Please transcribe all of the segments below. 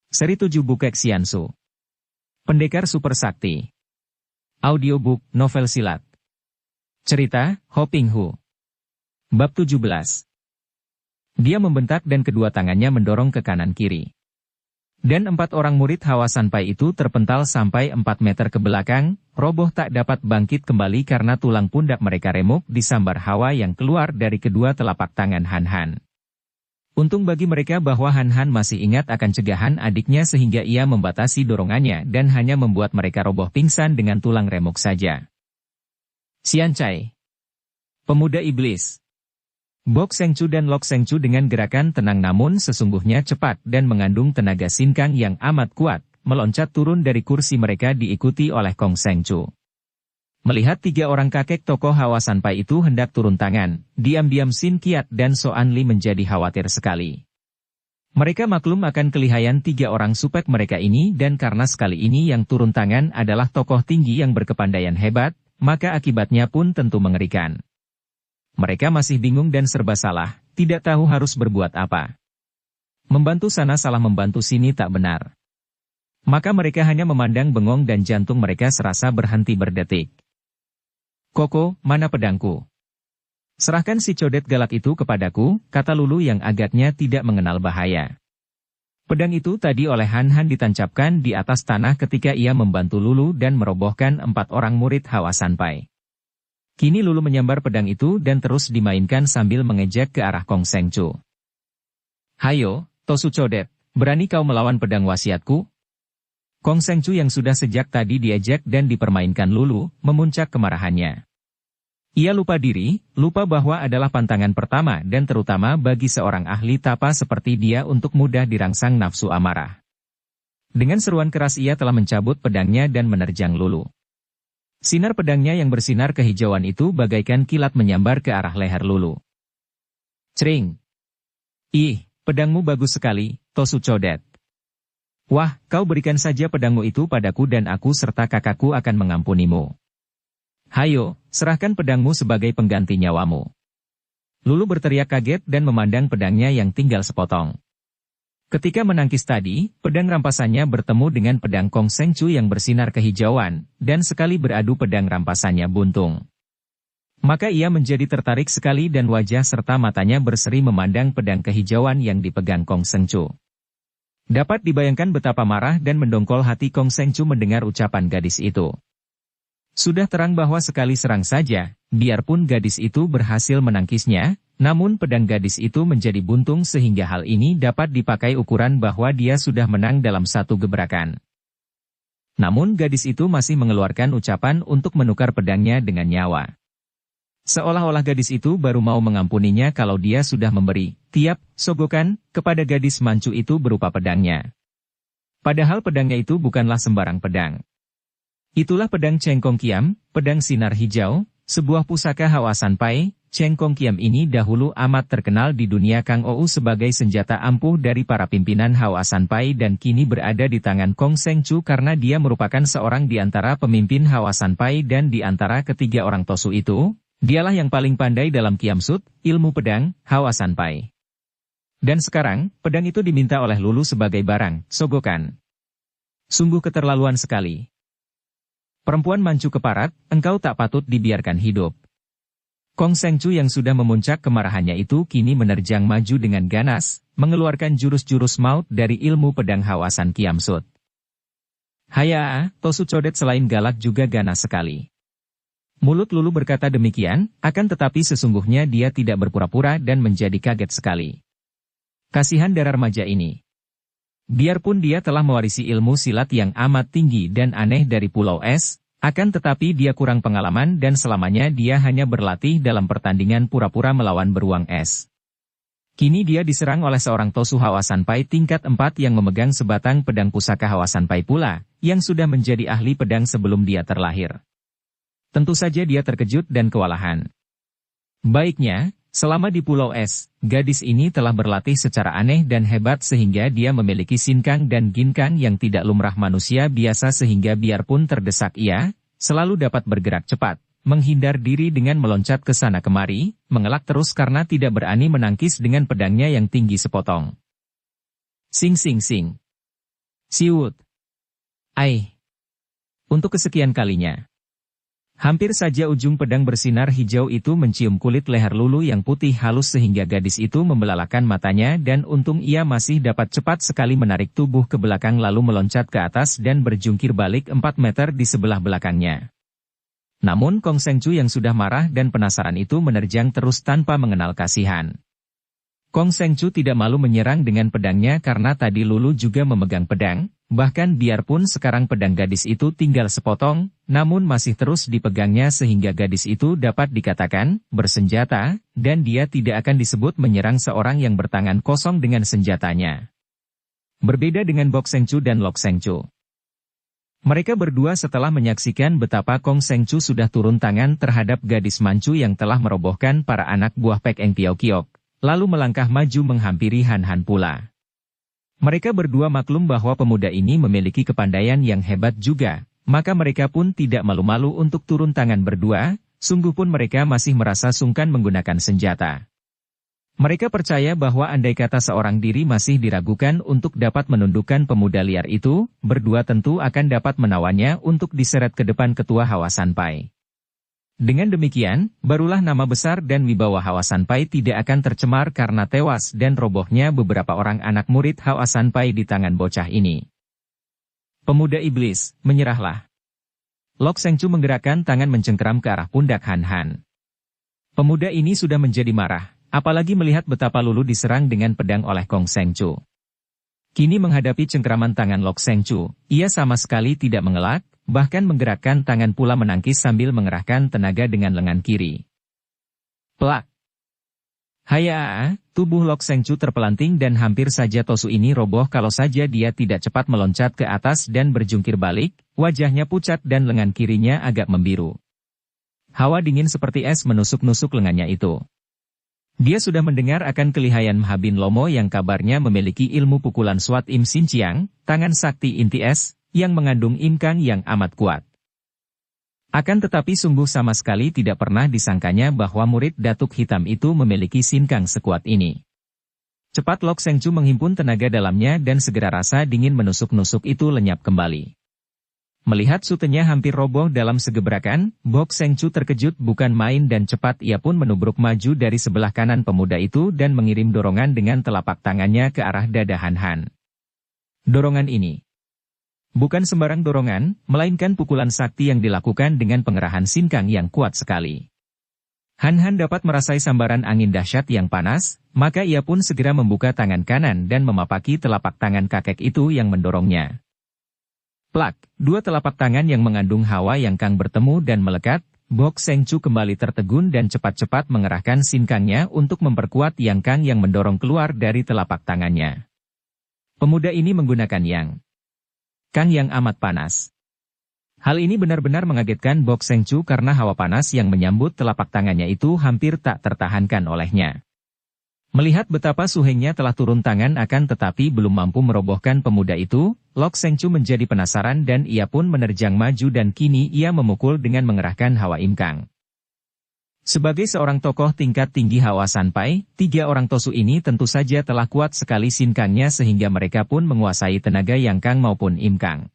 Seri 7 Bukek Xiansu. Pendekar Super Sakti. Audiobook, novel silat. Cerita, Ho Ping Hu. Bab 17. Dia membentak dan kedua tangannya mendorong ke kanan kiri. Dan 4 orang murid Hawa Sanpai itu terpental sampai 4 meter ke belakang, roboh tak dapat bangkit kembali karena tulang pundak mereka remuk disambar hawa yang keluar dari kedua telapak tangan Han Han. Untung bagi mereka bahwa Han Han masih ingat akan cegahan adiknya sehingga ia membatasi dorongannya dan hanya membuat mereka roboh pingsan dengan tulang remuk saja. Xian Cai. Pemuda Iblis. Bok Sengcu dan Lok Sengcu dengan gerakan tenang namun sesungguhnya cepat dan mengandung tenaga sinkang yang amat kuat, meloncat turun dari kursi mereka diikuti oleh Kong Sengcu. Melihat 3 orang kakek tokoh Hawa Sanpai itu hendak turun tangan, diam-diam Sin Kiat dan Soan Li menjadi khawatir sekali. Mereka maklum akan kelihayan 3 orang supek mereka ini dan karena sekali ini yang turun tangan adalah tokoh tinggi yang berkepandaian hebat, maka akibatnya pun tentu mengerikan. Mereka masih bingung dan serba salah, tidak tahu harus berbuat apa. Membantu sana salah membantu sini tak benar. Maka mereka hanya memandang bengong dan jantung mereka serasa berhenti berdetik. Koko, mana pedangku? Serahkan si codet galak itu kepadaku, kata Lulu yang agaknya tidak mengenal bahaya. Pedang itu tadi oleh Han Han ditancapkan di atas tanah ketika ia membantu Lulu dan merobohkan 4 orang murid Hawa Sanpai. Kini Lulu menyambar pedang itu dan terus dimainkan sambil mengejek ke arah Kong Sengcu. Hayo, Tosu codet, berani kau melawan pedang wasiatku? Kong Sengcu yang sudah sejak tadi diejek dan dipermainkan Lulu, memuncak kemarahannya. Ia lupa diri, lupa bahwa adalah pantangan pertama dan terutama bagi seorang ahli tapa seperti dia untuk mudah dirangsang nafsu amarah. Dengan seruan keras ia telah mencabut pedangnya dan menerjang Lulu. Sinar pedangnya yang bersinar kehijauan itu bagaikan kilat menyambar ke arah leher Lulu. Cering! Ih, pedangmu bagus sekali, Tosu codet. Wah, kau berikan saja pedangmu itu padaku dan aku serta kakakku akan mengampunimu. Hayo, serahkan pedangmu sebagai pengganti nyawamu. Lulu berteriak kaget dan memandang pedangnya yang tinggal sepotong. Ketika menangkis tadi, pedang rampasannya bertemu dengan pedang Kong Sengcu yang bersinar kehijauan, dan sekali beradu pedang rampasannya buntung. Maka ia menjadi tertarik sekali dan wajah serta matanya berseri memandang pedang kehijauan yang dipegang Kong Sengcu. Dapat dibayangkan betapa marah dan mendongkol hati Kong Sengcu mendengar ucapan gadis itu. Sudah terang bahwa sekali serang saja, biarpun gadis itu berhasil menangkisnya, namun pedang gadis itu menjadi buntung sehingga hal ini dapat dipakai ukuran bahwa dia sudah menang dalam satu gebrakan. Namun gadis itu masih mengeluarkan ucapan untuk menukar pedangnya dengan nyawa. Seolah-olah gadis itu baru mau mengampuninya kalau dia sudah memberi tiap sogokan kepada gadis mancu itu berupa pedangnya. Padahal pedangnya itu bukanlah sembarang pedang. Itulah pedang Cheng Kong Kiam, pedang sinar hijau, sebuah pusaka Hawa Sanpai. Cheng Kong Kiam ini dahulu amat terkenal di dunia Kang Ou sebagai senjata ampuh dari para pimpinan Hawa Sanpai dan kini berada di tangan Kong Sengcu karena dia merupakan seorang di antara pemimpin Hawa Sanpai dan di antara ketiga orang Tosu itu. Dialah yang paling pandai dalam kiamsut, ilmu pedang, Hawa Sanpai. Dan sekarang, pedang itu diminta oleh Lulu sebagai barang, sogokan. Sungguh keterlaluan sekali. Perempuan mancu keparat, engkau tak patut dibiarkan hidup. Kong Sengcu yang sudah memuncak kemarahannya itu kini menerjang maju dengan ganas, mengeluarkan jurus-jurus maut dari ilmu pedang Hawasan kiamsut. Haya, Tosu codet selain galak juga ganas sekali. Mulut Lulu berkata demikian, akan tetapi sesungguhnya dia tidak berpura-pura dan menjadi kaget sekali. Kasihan darah remaja ini. Biarpun dia telah mewarisi ilmu silat yang amat tinggi dan aneh dari Pulau Es, akan tetapi dia kurang pengalaman dan selamanya dia hanya berlatih dalam pertandingan pura-pura melawan beruang es. Kini dia diserang oleh seorang Tosu Hawa Sanpai tingkat 4 yang memegang sebatang pedang pusaka Hawa Sanpai pula, yang sudah menjadi ahli pedang sebelum dia terlahir. Tentu saja dia terkejut dan kewalahan. Baiknya, selama di Pulau Es, gadis ini telah berlatih secara aneh dan hebat sehingga dia memiliki sinkang dan ginkang yang tidak lumrah manusia biasa sehingga biarpun terdesak ia, selalu dapat bergerak cepat, menghindar diri dengan meloncat ke sana kemari, mengelak terus karena tidak berani menangkis dengan pedangnya yang tinggi sepotong. Sing sing sing. Siwut. Ai. Untuk kesekian kalinya. Hampir saja ujung pedang bersinar hijau itu mencium kulit leher Lulu yang putih halus sehingga gadis itu membelalakan matanya dan untung ia masih dapat cepat sekali menarik tubuh ke belakang lalu meloncat ke atas dan berjungkir balik 4 meter di sebelah belakangnya. Namun Kong Sengcu yang sudah marah dan penasaran itu menerjang terus tanpa mengenal kasihan. Kong Sengcu tidak malu menyerang dengan pedangnya karena tadi Lulu juga memegang pedang. Bahkan biarpun sekarang pedang gadis itu tinggal sepotong, namun masih terus dipegangnya sehingga gadis itu dapat dikatakan bersenjata, dan dia tidak akan disebut menyerang seorang yang bertangan kosong dengan senjatanya. Berbeda dengan Bok Sengcu dan Lok Sengcu. Mereka berdua setelah menyaksikan betapa Kong Sengcu sudah turun tangan terhadap gadis Manchu yang telah merobohkan para anak buah Pek Eng Piao Kiok, lalu melangkah maju menghampiri Han Han pula. Mereka berdua maklum bahwa pemuda ini memiliki kepandaian yang hebat juga, maka mereka pun tidak malu-malu untuk turun tangan berdua, sungguh pun mereka masih merasa sungkan menggunakan senjata. Mereka percaya bahwa andai kata seorang diri masih diragukan untuk dapat menundukkan pemuda liar itu, berdua tentu akan dapat menawannya untuk diseret ke depan ketua Hawa Sanpai. Dengan demikian, barulah nama besar dan wibawa Hawa Sanpai tidak akan tercemar karena tewas dan robohnya beberapa orang anak murid Hawa Sanpai di tangan bocah ini. Pemuda iblis, menyerahlah. Lok Sengcu menggerakkan tangan mencengkeram ke arah pundak Han Han. Pemuda ini sudah menjadi marah, apalagi melihat betapa Lulu diserang dengan pedang oleh Kong Sengcu. Kini menghadapi cengkeraman tangan Lok Sengcu, ia sama sekali tidak mengelak, bahkan menggerakkan tangan pula menangkis sambil mengerahkan tenaga dengan lengan kiri. Plak! Haya! Tubuh Lok Sengcu terpelanting dan hampir saja Tosu ini roboh kalau saja dia tidak cepat meloncat ke atas dan berjungkir balik, wajahnya pucat dan lengan kirinya agak membiru. Hawa dingin seperti es menusuk-nusuk lengannya itu. Dia sudah mendengar akan kelihayan Mhabin Lomo yang kabarnya memiliki ilmu pukulan Swat Im Sin Chiang, tangan sakti inti es, yang mengandung imkang yang amat kuat. Akan tetapi sungguh sama sekali tidak pernah disangkanya bahwa murid Datuk Hitam itu memiliki sinkang sekuat ini. Cepat Lok Sengcu menghimpun tenaga dalamnya dan segera rasa dingin menusuk-nusuk itu lenyap kembali. Melihat sutenya hampir roboh dalam segebrakan, Bok Sengcu terkejut bukan main dan cepat ia pun menubruk maju dari sebelah kanan pemuda itu dan mengirim dorongan dengan telapak tangannya ke arah dada Han Han. Dorongan ini bukan sembarang dorongan, melainkan pukulan sakti yang dilakukan dengan pengerahan sinkang yang kuat sekali. Han Han dapat merasai sambaran angin dahsyat yang panas, maka ia pun segera membuka tangan kanan dan memapaki telapak tangan kakek itu yang mendorongnya. Plak, dua telapak tangan yang mengandung hawa yang kang bertemu dan melekat, Bok Sengcu kembali tertegun dan cepat-cepat mengerahkan sinkangnya untuk memperkuat yang kang yang mendorong keluar dari telapak tangannya. Pemuda ini menggunakan yang kang yang amat panas. Hal ini benar-benar mengagetkan Bok Sengcu karena hawa panas yang menyambut telapak tangannya itu hampir tak tertahankan olehnya. Melihat betapa suhengnya telah turun tangan akan tetapi belum mampu merobohkan pemuda itu, Lok Sengcu menjadi penasaran dan ia pun menerjang maju dan kini ia memukul dengan mengerahkan hawa imkang. Sebagai seorang tokoh tingkat tinggi Hawa Sanpai, 3 orang Tosu ini tentu saja telah kuat sekali sinkangnya sehingga mereka pun menguasai tenaga yang kang maupun imkang.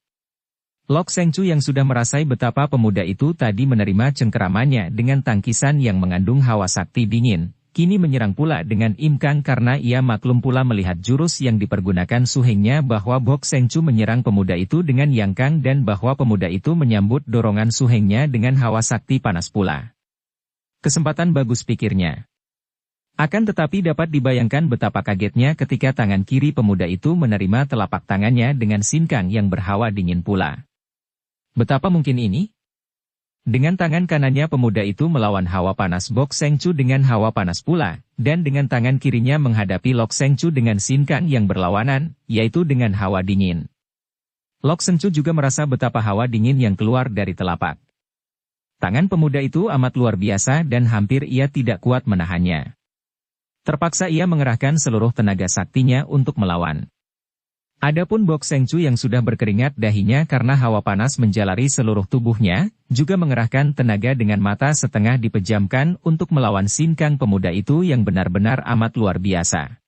Lok Sengcu yang sudah merasai betapa pemuda itu tadi menerima cengkeramannya dengan tangkisan yang mengandung hawa sakti dingin, kini menyerang pula dengan imkang karena ia maklum pula melihat jurus yang dipergunakan suhengnya bahwa Bok Sengcu menyerang pemuda itu dengan yang kang dan bahwa pemuda itu menyambut dorongan suhengnya dengan hawa sakti panas pula. Kesempatan bagus pikirnya. Akan tetapi dapat dibayangkan betapa kagetnya ketika tangan kiri pemuda itu menerima telapak tangannya dengan sinkang yang berhawa dingin pula. Betapa mungkin ini? Dengan tangan kanannya pemuda itu melawan hawa panas Bok Sengcu dengan hawa panas pula, dan dengan tangan kirinya menghadapi Lok Sengcu dengan sinkang yang berlawanan, yaitu dengan hawa dingin. Lok Sengcu juga merasa betapa hawa dingin yang keluar dari telapak tangan pemuda itu amat luar biasa dan hampir ia tidak kuat menahannya. Terpaksa ia mengerahkan seluruh tenaga saktinya untuk melawan. Adapun Bok Sengcu yang sudah berkeringat dahinya karena hawa panas menjalari seluruh tubuhnya, juga mengerahkan tenaga dengan mata setengah dipejamkan untuk melawan sinkang pemuda itu yang benar-benar amat luar biasa.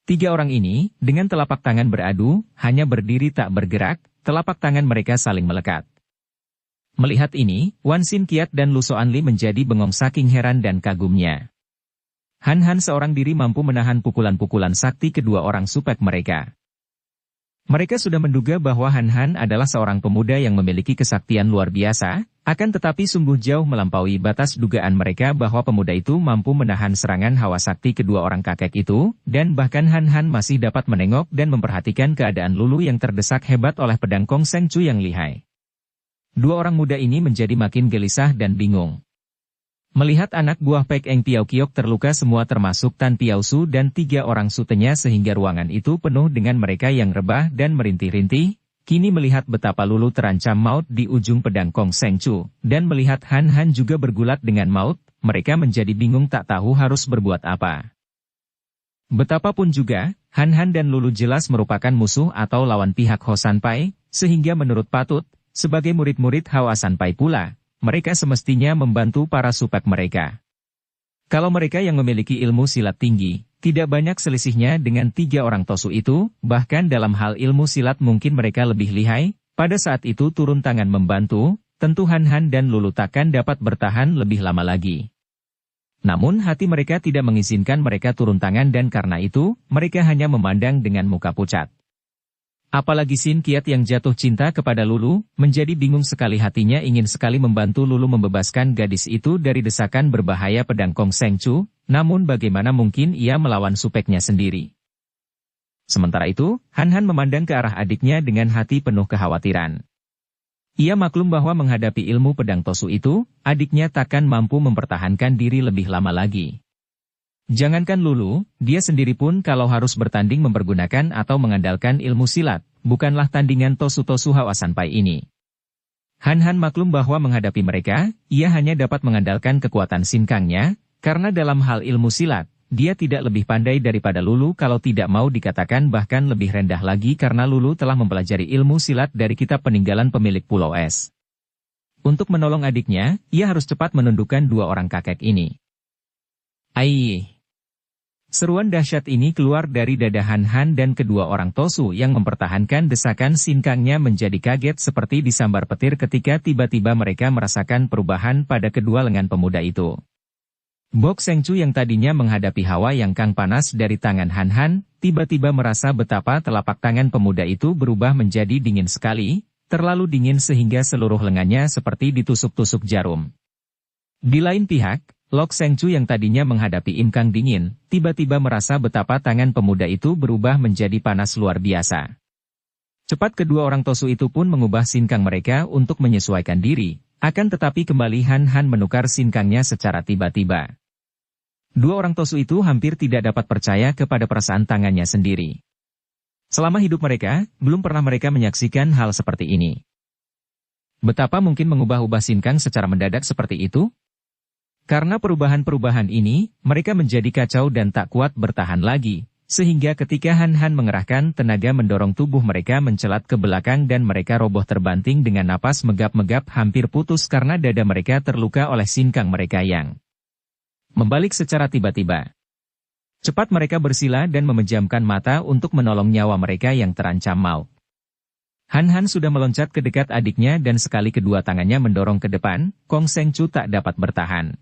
Tiga orang ini, dengan telapak tangan beradu, hanya berdiri tak bergerak, telapak tangan mereka saling melekat. Melihat ini, Wan Xin Qiat dan Lu Soanli menjadi bengong saking heran dan kagumnya. Han Han seorang diri mampu menahan pukulan-pukulan sakti kedua orang supek mereka. Mereka sudah menduga bahwa Han Han adalah seorang pemuda yang memiliki kesaktian luar biasa, akan tetapi sungguh jauh melampaui batas dugaan mereka bahwa pemuda itu mampu menahan serangan hawa sakti kedua orang kakek itu, dan bahkan Han Han masih dapat menengok dan memperhatikan keadaan Lulu yang terdesak hebat oleh pedang Kong Seng Chu yang lihai. Dua orang muda ini menjadi makin gelisah dan bingung. Melihat anak buah Pek Eng Piao Kiok terluka semua termasuk Tan Piao Su dan tiga orang sutenya sehingga ruangan itu penuh dengan mereka yang rebah dan merintih-rintih, kini melihat betapa Lulu terancam maut di ujung pedang Kong Seng Chu, dan melihat Han Han juga bergulat dengan maut, mereka menjadi bingung tak tahu harus berbuat apa. Betapapun juga, Han Han dan Lulu jelas merupakan musuh atau lawan pihak Ho Sanpai, sehingga menurut Patut, sebagai murid-murid Hwa Sanpai pula, mereka semestinya membantu para supek mereka. Kalau mereka yang memiliki ilmu silat tinggi, tidak banyak selisihnya dengan tiga orang Tosu itu, bahkan dalam hal ilmu silat mungkin mereka lebih lihai, pada saat itu turun tangan membantu, tentu Han Han dan Lulu takkan dapat bertahan lebih lama lagi. Namun hati mereka tidak mengizinkan mereka turun tangan dan karena itu, mereka hanya memandang dengan muka pucat. Apalagi Xin Qiat yang jatuh cinta kepada Lulu, menjadi bingung sekali hatinya ingin sekali membantu Lulu membebaskan gadis itu dari desakan berbahaya pedang Kong Seng Chu, namun bagaimana mungkin ia melawan supeknya sendiri. Sementara itu, Han Han memandang ke arah adiknya dengan hati penuh kekhawatiran. Ia maklum bahwa menghadapi ilmu pedang Tosu itu, adiknya takkan mampu mempertahankan diri lebih lama lagi. Jangankan Lulu, dia sendiri pun kalau harus bertanding mempergunakan atau mengandalkan ilmu silat, bukanlah tandingan Tosu-Tosu Hwa Sanpai ini. Han Han maklum bahwa menghadapi mereka, ia hanya dapat mengandalkan kekuatan sinkangnya, karena dalam hal ilmu silat, dia tidak lebih pandai daripada Lulu kalau tidak mau dikatakan bahkan lebih rendah lagi karena Lulu telah mempelajari ilmu silat dari kitab peninggalan pemilik Pulau Es. Untuk menolong adiknya, ia harus cepat menundukkan dua orang kakek ini. Aih! Seruan dahsyat ini keluar dari dada Han Han dan kedua orang Tosu yang mempertahankan desakan sinkangnya menjadi kaget seperti disambar petir ketika tiba-tiba mereka merasakan perubahan pada kedua lengan pemuda itu. Bok Seng Chu yang tadinya menghadapi hawa yang kang panas dari tangan Han Han, tiba-tiba merasa betapa telapak tangan pemuda itu berubah menjadi dingin sekali, terlalu dingin sehingga seluruh lengannya seperti ditusuk-tusuk jarum. Di lain pihak, Lok Seng Chu yang tadinya menghadapi Im Kang dingin, tiba-tiba merasa betapa tangan pemuda itu berubah menjadi panas luar biasa. Cepat kedua orang Tosu itu pun mengubah sinkang mereka untuk menyesuaikan diri, akan tetapi kembali Han Han menukar sinkangnya secara tiba-tiba. Dua orang Tosu itu hampir tidak dapat percaya kepada perasaan tangannya sendiri. Selama hidup mereka, belum pernah mereka menyaksikan hal seperti ini. Betapa mungkin mengubah-ubah sinkang secara mendadak seperti itu? Karena perubahan-perubahan ini, mereka menjadi kacau dan tak kuat bertahan lagi, sehingga ketika Han Han mengerahkan tenaga mendorong tubuh mereka mencelat ke belakang dan mereka roboh terbanting dengan napas megap-megap hampir putus karena dada mereka terluka oleh sinkang mereka yang membalik secara tiba-tiba. Cepat mereka bersila dan memejamkan mata untuk menolong nyawa mereka yang terancam maut. Han Han sudah meloncat ke dekat adiknya dan sekali kedua tangannya mendorong ke depan, Kong Seng Chu tak dapat bertahan.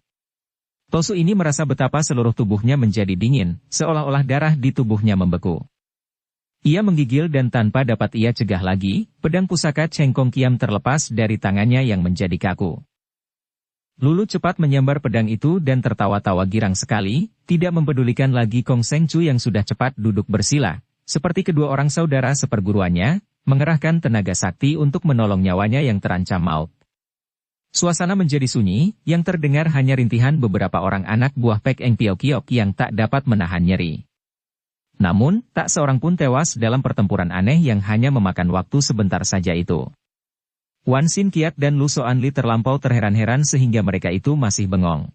Tosu ini merasa betapa seluruh tubuhnya menjadi dingin, seolah-olah darah di tubuhnya membeku. Ia menggigil dan tanpa dapat ia cegah lagi, pedang pusaka Cheng Kong Kiam terlepas dari tangannya yang menjadi kaku. Lulu cepat menyambar pedang itu dan tertawa-tawa girang sekali, tidak mempedulikan lagi Kong Seng Chu yang sudah cepat duduk bersila, seperti kedua orang saudara seperguruannya, mengerahkan tenaga sakti untuk menolong nyawanya yang terancam maut. Suasana menjadi sunyi, yang terdengar hanya rintihan beberapa orang anak buah Pek Eng Piao Kiok yang tak dapat menahan nyeri. Namun, tak seorang pun tewas dalam pertempuran aneh yang hanya memakan waktu sebentar saja itu. Wan Xin Qiat dan Lu Soanli terlampau terheran-heran sehingga mereka itu masih bengong.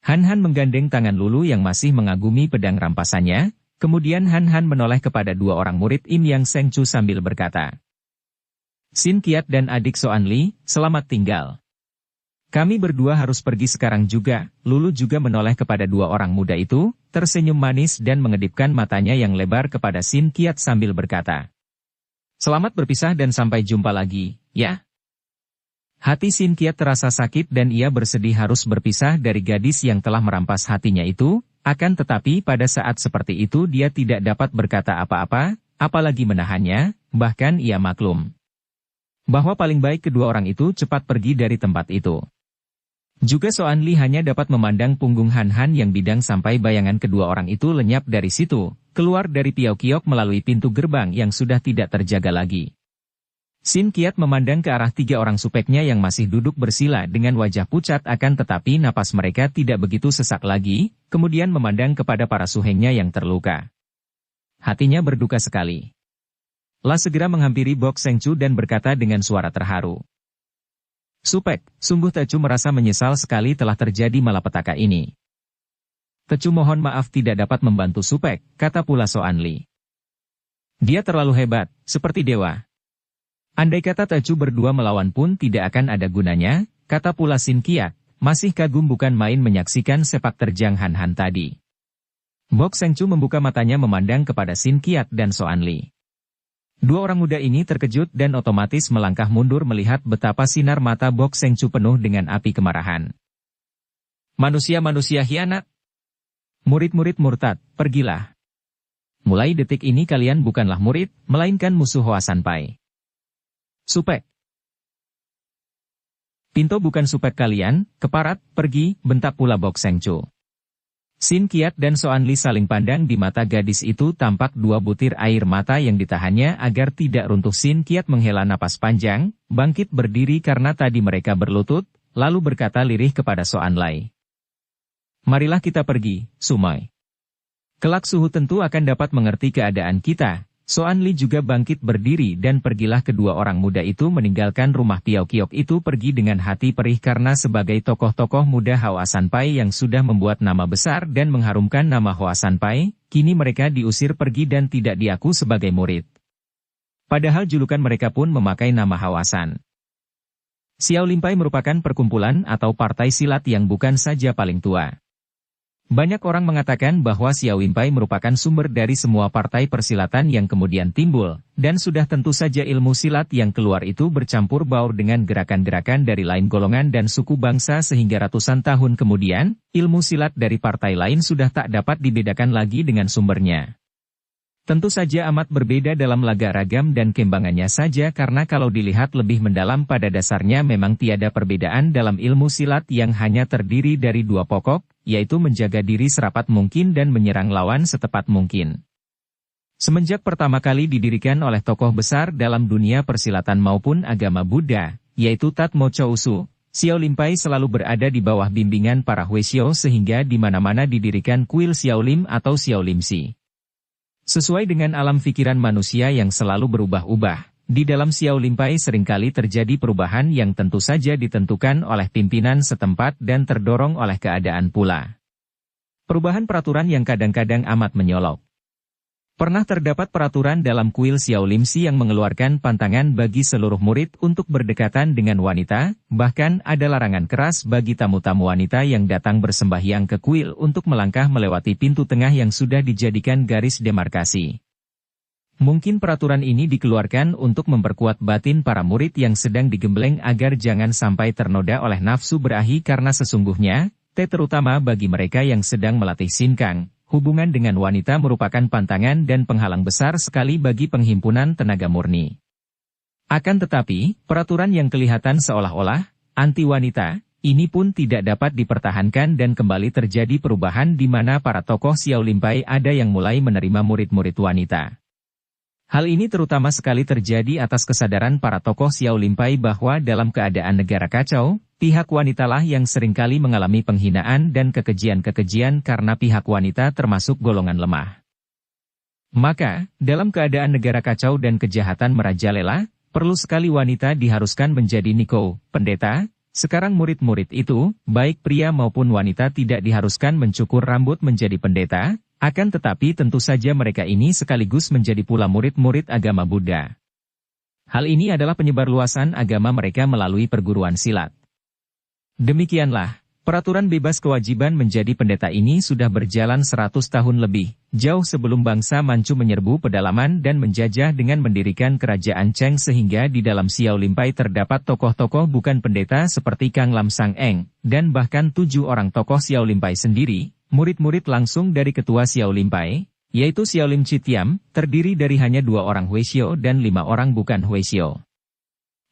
Han Han menggandeng tangan Lulu yang masih mengagumi pedang rampasannya, kemudian Han Han menoleh kepada dua orang murid Im Yang Seng Chu sambil berkata, Xin Qiat dan adik Soanli, selamat tinggal. Kami berdua harus pergi sekarang juga. Lulu juga menoleh kepada dua orang muda itu, tersenyum manis dan mengedipkan matanya yang lebar kepada Sin Qiat sambil berkata, "Selamat berpisah dan sampai jumpa lagi, ya." Hati Sin Qiat terasa sakit dan ia bersedih harus berpisah dari gadis yang telah merampas hatinya itu, akan tetapi pada saat seperti itu dia tidak dapat berkata apa-apa, apalagi menahannya, bahkan ia maklum bahwa paling baik kedua orang itu cepat pergi dari tempat itu. Juga Soan Li hanya dapat memandang punggung Han Han yang bidang sampai bayangan kedua orang itu lenyap dari situ, keluar dari Piao Kiok melalui pintu gerbang yang sudah tidak terjaga lagi. Sin Qiat memandang ke arah tiga orang supeknya yang masih duduk bersila dengan wajah pucat akan tetapi napas mereka tidak begitu sesak lagi, kemudian memandang kepada para suhengnya yang terluka. Hatinya berduka sekali. La segera menghampiri Bok Sengcu dan berkata dengan suara terharu, "Supek, sungguh Tecu merasa menyesal sekali telah terjadi malapetaka ini." "Tecu mohon maaf tidak dapat membantu Supek," kata pula Soan Li. "Dia terlalu hebat, seperti dewa. Andai kata Tecu berdua melawan pun tidak akan ada gunanya," kata pula Sin Qiat, masih kagum bukan main menyaksikan sepak terjang Han Han tadi. Bok Sengcu membuka matanya memandang kepada Sin Qiat dan Soan Li. Dua orang muda ini terkejut dan otomatis melangkah mundur melihat betapa sinar mata Bok Sengcu penuh dengan api kemarahan. "Manusia-manusia hianat! Murid-murid murtad, pergilah. Mulai detik ini kalian bukanlah murid, melainkan musuh Hoa Sanpai. Supek! Pinto bukan supek kalian, keparat, pergi," bentak pula Bok Sengcu. Sin Qiat dan Soan Li saling pandang di mata gadis itu tampak dua butir air mata yang ditahannya agar tidak runtuh. Sin Qiat menghela napas panjang, bangkit berdiri karena tadi mereka berlutut, lalu berkata lirih kepada Soan Lai. "Marilah kita pergi, Sumai. Kelak Suhu tentu akan dapat mengerti keadaan kita." Soan Li juga bangkit berdiri dan pergilah kedua orang muda itu meninggalkan rumah Piao Kiok itu pergi dengan hati perih karena sebagai tokoh-tokoh muda Hoa Sanpai yang sudah membuat nama besar dan mengharumkan nama Hoa Sanpai, kini mereka diusir pergi dan tidak diaku sebagai murid. Padahal julukan mereka pun memakai nama Hawasan. Xiao Limpai merupakan perkumpulan atau partai silat yang bukan saja paling tua. Banyak orang mengatakan bahwa Xiao Limpai merupakan sumber dari semua partai persilatan yang kemudian timbul, dan sudah tentu saja ilmu silat yang keluar itu bercampur baur dengan gerakan-gerakan dari lain golongan dan suku bangsa sehingga ratusan tahun kemudian, ilmu silat dari partai lain sudah tak dapat dibedakan lagi dengan sumbernya. Tentu saja amat berbeda dalam laga ragam dan kembangannya saja karena kalau dilihat lebih mendalam pada dasarnya memang tiada perbedaan dalam ilmu silat yang hanya terdiri dari dua pokok, yaitu menjaga diri serapat mungkin dan menyerang lawan setepat mungkin. Semenjak pertama kali didirikan oleh tokoh besar dalam dunia persilatan maupun agama Buddha, yaitu Tat Mo Chou Su, Xiao Limpai selalu berada di bawah bimbingan para Huishio sehingga di mana-mana didirikan kuil Xiao Lim atau Xiao Lim Si. Sesuai dengan alam pikiran manusia yang selalu berubah-ubah, di dalam Xiao Limpai seringkali terjadi perubahan yang tentu saja ditentukan oleh pimpinan setempat dan terdorong oleh keadaan pula. Perubahan peraturan yang kadang-kadang amat menyolok. Pernah terdapat peraturan dalam kuil Xiao Lim Si yang mengeluarkan pantangan bagi seluruh murid untuk berdekatan dengan wanita, bahkan ada larangan keras bagi tamu-tamu wanita yang datang bersembahyang ke kuil untuk melangkah melewati pintu tengah yang sudah dijadikan garis demarkasi. Mungkin peraturan ini dikeluarkan untuk memperkuat batin para murid yang sedang digembleng agar jangan sampai ternoda oleh nafsu berahi karena sesungguhnya, terutama bagi mereka yang sedang melatih sinkang. Hubungan dengan wanita merupakan pantangan dan penghalang besar sekali bagi penghimpunan tenaga murni. Akan tetapi, peraturan yang kelihatan seolah-olah anti-wanita, ini pun tidak dapat dipertahankan dan kembali terjadi perubahan di mana para tokoh Xiao Limpai ada yang mulai menerima murid-murid wanita. Hal ini terutama sekali terjadi atas kesadaran para tokoh Xiao Limpai bahwa dalam keadaan negara kacau, pihak wanitalah yang seringkali mengalami penghinaan dan kekejian-kekejian karena pihak wanita termasuk golongan lemah. Maka, dalam keadaan negara kacau dan kejahatan merajalela, perlu sekali wanita diharuskan menjadi niko, pendeta. Sekarang murid-murid itu, baik pria maupun wanita tidak diharuskan mencukur rambut menjadi pendeta, akan tetapi tentu saja mereka ini sekaligus menjadi pula murid-murid agama Buddha. Hal ini adalah penyebarluasan agama mereka melalui perguruan silat. Demikianlah, peraturan bebas kewajiban menjadi pendeta ini sudah berjalan 100 tahun lebih, jauh sebelum bangsa Manchu menyerbu pedalaman dan menjajah dengan mendirikan kerajaan Cheng sehingga di dalam Xiao Limpai terdapat tokoh-tokoh bukan pendeta seperti Kang Lam Sang Eng, dan bahkan 7 orang tokoh Xiao Limpai sendiri, murid-murid langsung dari ketua Xiao Limpai, yaitu Xiao Lim Chitiam, terdiri dari hanya 2 orang Huishio dan 5 orang bukan Huishio.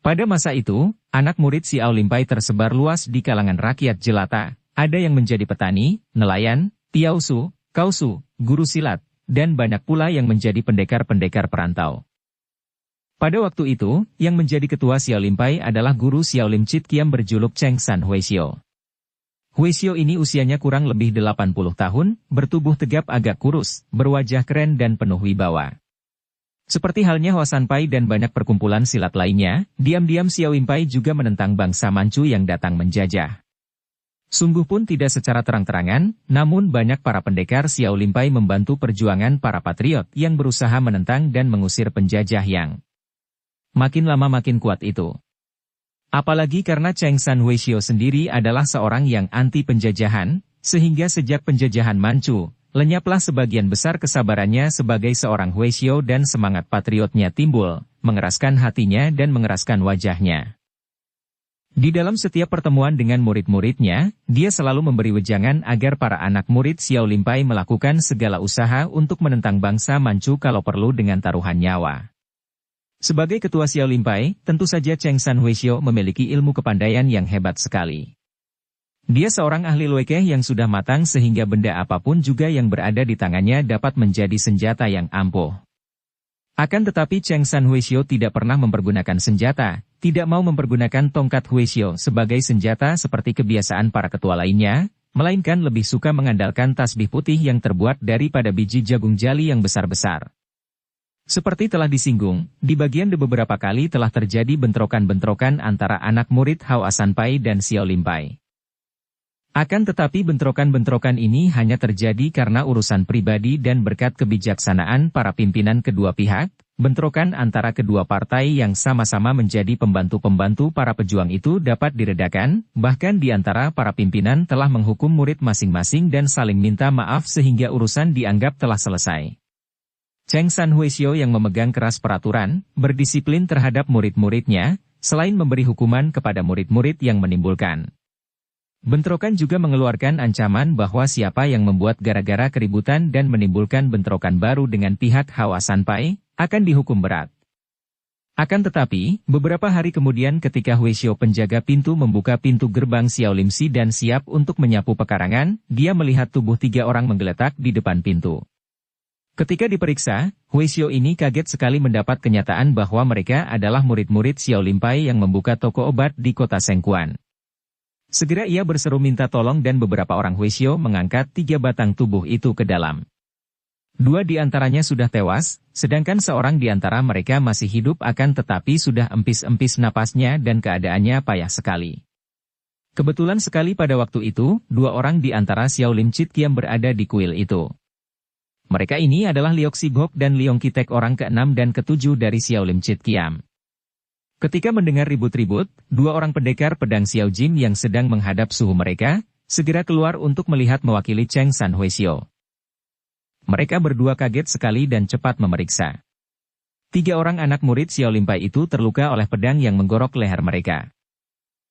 Pada masa itu, anak murid Xiao Limpai tersebar luas di kalangan rakyat jelata, ada yang menjadi petani, nelayan, tiausu, kausu, guru silat, dan banyak pula yang menjadi pendekar-pendekar perantau. Pada waktu itu, yang menjadi ketua Xiao Limpai adalah guru Xiao Lim Chitkiam berjuluk Cheng San Huishio. Huishio ini usianya kurang lebih 80 tahun, bertubuh tegap agak kurus, berwajah keren dan penuh wibawa. Seperti halnya Hoa Sanpai dan banyak perkumpulan silat lainnya, diam-diam Xiao Limpai juga menentang bangsa Manchu yang datang menjajah. Sungguh pun tidak secara terang-terangan, namun banyak para pendekar Xiao Limpai membantu perjuangan para patriot yang berusaha menentang dan mengusir penjajah yang makin lama makin kuat itu. Apalagi karena Cheng San Huishio sendiri adalah seorang yang anti penjajahan, sehingga sejak penjajahan Manchu, lenyaplah sebagian besar kesabarannya sebagai seorang Huishio dan semangat patriotnya timbul, mengeraskan hatinya dan mengeraskan wajahnya. Di dalam setiap pertemuan dengan murid-muridnya, dia selalu memberi wejangan agar para anak murid Xiao Limpai melakukan segala usaha untuk menentang bangsa Manchu kalau perlu dengan taruhan nyawa. Sebagai ketua Xiao Limpai, tentu saja Cheng San Huishio memiliki ilmu kepandaian yang hebat sekali. Dia seorang ahli luekeh yang sudah matang sehingga benda apapun juga yang berada di tangannya dapat menjadi senjata yang ampuh. Akan tetapi Cheng San Huishio tidak pernah mempergunakan senjata, tidak mau mempergunakan tongkat Huishio sebagai senjata seperti kebiasaan para ketua lainnya, melainkan lebih suka mengandalkan tasbih putih yang terbuat daripada biji jagung jali yang besar-besar. Seperti telah disinggung, di bagian beberapa kali telah terjadi bentrokan-bentrokan antara anak murid Hoa Sanpai dan Xiao Limpai. Akan tetapi bentrokan-bentrokan ini hanya terjadi karena urusan pribadi dan berkat kebijaksanaan para pimpinan kedua pihak, bentrokan antara kedua partai yang sama-sama menjadi pembantu-pembantu para pejuang itu dapat diredakan, bahkan di antara para pimpinan telah menghukum murid masing-masing dan saling minta maaf sehingga urusan dianggap telah selesai. Cheng San Huishio yang memegang keras peraturan, berdisiplin terhadap murid-muridnya, selain memberi hukuman kepada murid-murid yang menimbulkan bentrokan juga mengeluarkan ancaman bahwa siapa yang membuat gara-gara keributan dan menimbulkan bentrokan baru dengan pihak Hoa Sanpai, akan dihukum berat. Akan tetapi, beberapa hari kemudian ketika Huishio penjaga pintu membuka pintu gerbang Xiao Limsi dan siap untuk menyapu pekarangan, dia melihat tubuh 3 orang menggeletak di depan pintu. Ketika diperiksa, Huishio ini kaget sekali mendapat kenyataan bahwa mereka adalah murid-murid Xiao Limpai yang membuka toko obat di kota Sengkuan. Segera ia berseru minta tolong dan beberapa orang Huishio mengangkat 3 batang tubuh itu ke dalam. 2 di antaranya sudah tewas, sedangkan seorang di antara mereka masih hidup akan tetapi sudah empis-empis napasnya dan keadaannya payah sekali. Kebetulan sekali pada waktu itu, 2 orang di antara Xiao Lim Chitkiam berada di kuil itu. Mereka ini adalah Liok Sibok dan Liong Kitek orang ke-6 dan ke-7 dari Xiao Lim Chitkiam. Ketika mendengar ribut-ribut, 2 orang pendekar pedang Xiao Jim yang sedang menghadap suhu mereka, segera keluar untuk melihat mewakili Cheng San Huishio. Mereka berdua kaget sekali dan cepat memeriksa. 3 orang anak murid Xiao Limpai itu terluka oleh pedang yang menggorok leher mereka.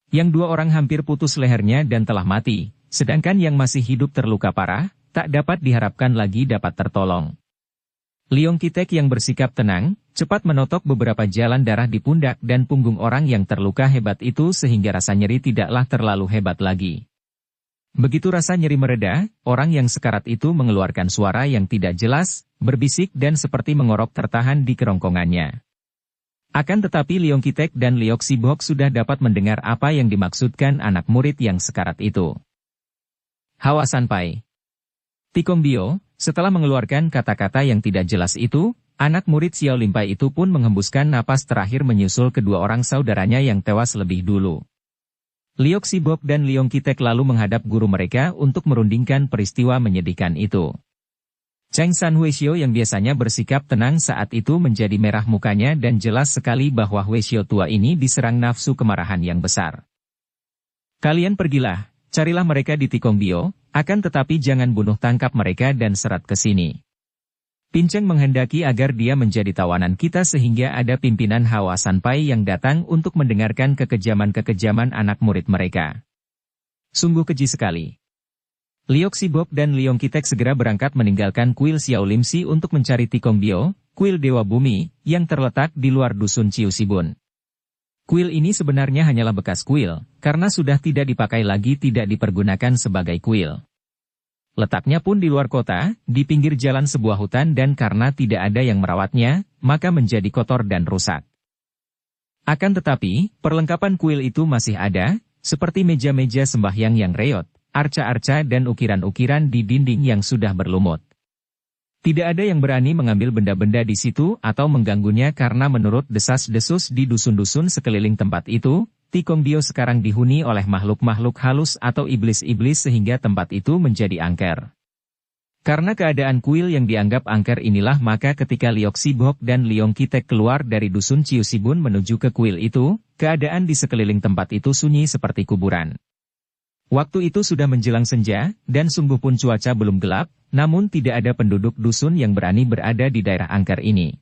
Yang 2 orang hampir putus lehernya dan telah mati, sedangkan yang masih hidup terluka parah, tak dapat diharapkan lagi dapat tertolong. Liong Kitek yang bersikap tenang, cepat menotok beberapa jalan darah di pundak dan punggung orang yang terluka hebat itu sehingga rasa nyeri tidaklah terlalu hebat lagi. Begitu rasa nyeri mereda, orang yang sekarat itu mengeluarkan suara yang tidak jelas, berbisik dan seperti mengorok tertahan di kerongkongannya. Akan tetapi Liong Kitek dan Liok Sibok sudah dapat mendengar apa yang dimaksudkan anak murid yang sekarat itu. Hoa Sanpai. Tikombio, setelah mengeluarkan kata-kata yang tidak jelas itu, anak murid Xiao Limpai itu pun menghembuskan napas terakhir menyusul kedua orang saudaranya yang tewas lebih dulu. Liok Sibok dan Liong Kitek lalu menghadap guru mereka untuk merundingkan peristiwa menyedihkan itu. Cheng San Huishio yang biasanya bersikap tenang saat itu menjadi merah mukanya dan jelas sekali bahwa Huishio tua ini diserang nafsu kemarahan yang besar. Kalian pergilah, carilah mereka di Tikongbio, akan tetapi jangan bunuh tangkap mereka dan serat ke sini. Pinceng menghendaki agar dia menjadi tawanan kita sehingga ada pimpinan Hawa Sanpai yang datang untuk mendengarkan kekejaman-kekejaman anak murid mereka. Sungguh keji sekali. Liok Sibok dan Liong Kitek segera berangkat meninggalkan kuil Xiao Limsi untuk mencari Tikongbio, kuil Dewa Bumi, yang terletak di luar dusun Ciu Sibun. Kuil ini sebenarnya hanyalah bekas kuil, karena sudah tidak dipakai lagi, tidak dipergunakan sebagai kuil. Letaknya pun di luar kota, di pinggir jalan sebuah hutan dan karena tidak ada yang merawatnya, maka menjadi kotor dan rusak. Akan tetapi, perlengkapan kuil itu masih ada, seperti meja-meja sembahyang yang reot, arca-arca dan ukiran-ukiran di dinding yang sudah berlumut. Tidak ada yang berani mengambil benda-benda di situ atau mengganggunya karena menurut desas-desus di dusun-dusun sekeliling tempat itu, Tikongbio sekarang dihuni oleh makhluk-makhluk halus atau iblis-iblis sehingga tempat itu menjadi angker. Karena keadaan kuil yang dianggap angker inilah maka ketika Liok Sibok dan Liong Kitek keluar dari dusun Ciu Sibun menuju ke kuil itu, keadaan di sekeliling tempat itu sunyi seperti kuburan. Waktu itu sudah menjelang senja, dan sungguh pun cuaca belum gelap, namun tidak ada penduduk dusun yang berani berada di daerah angker ini.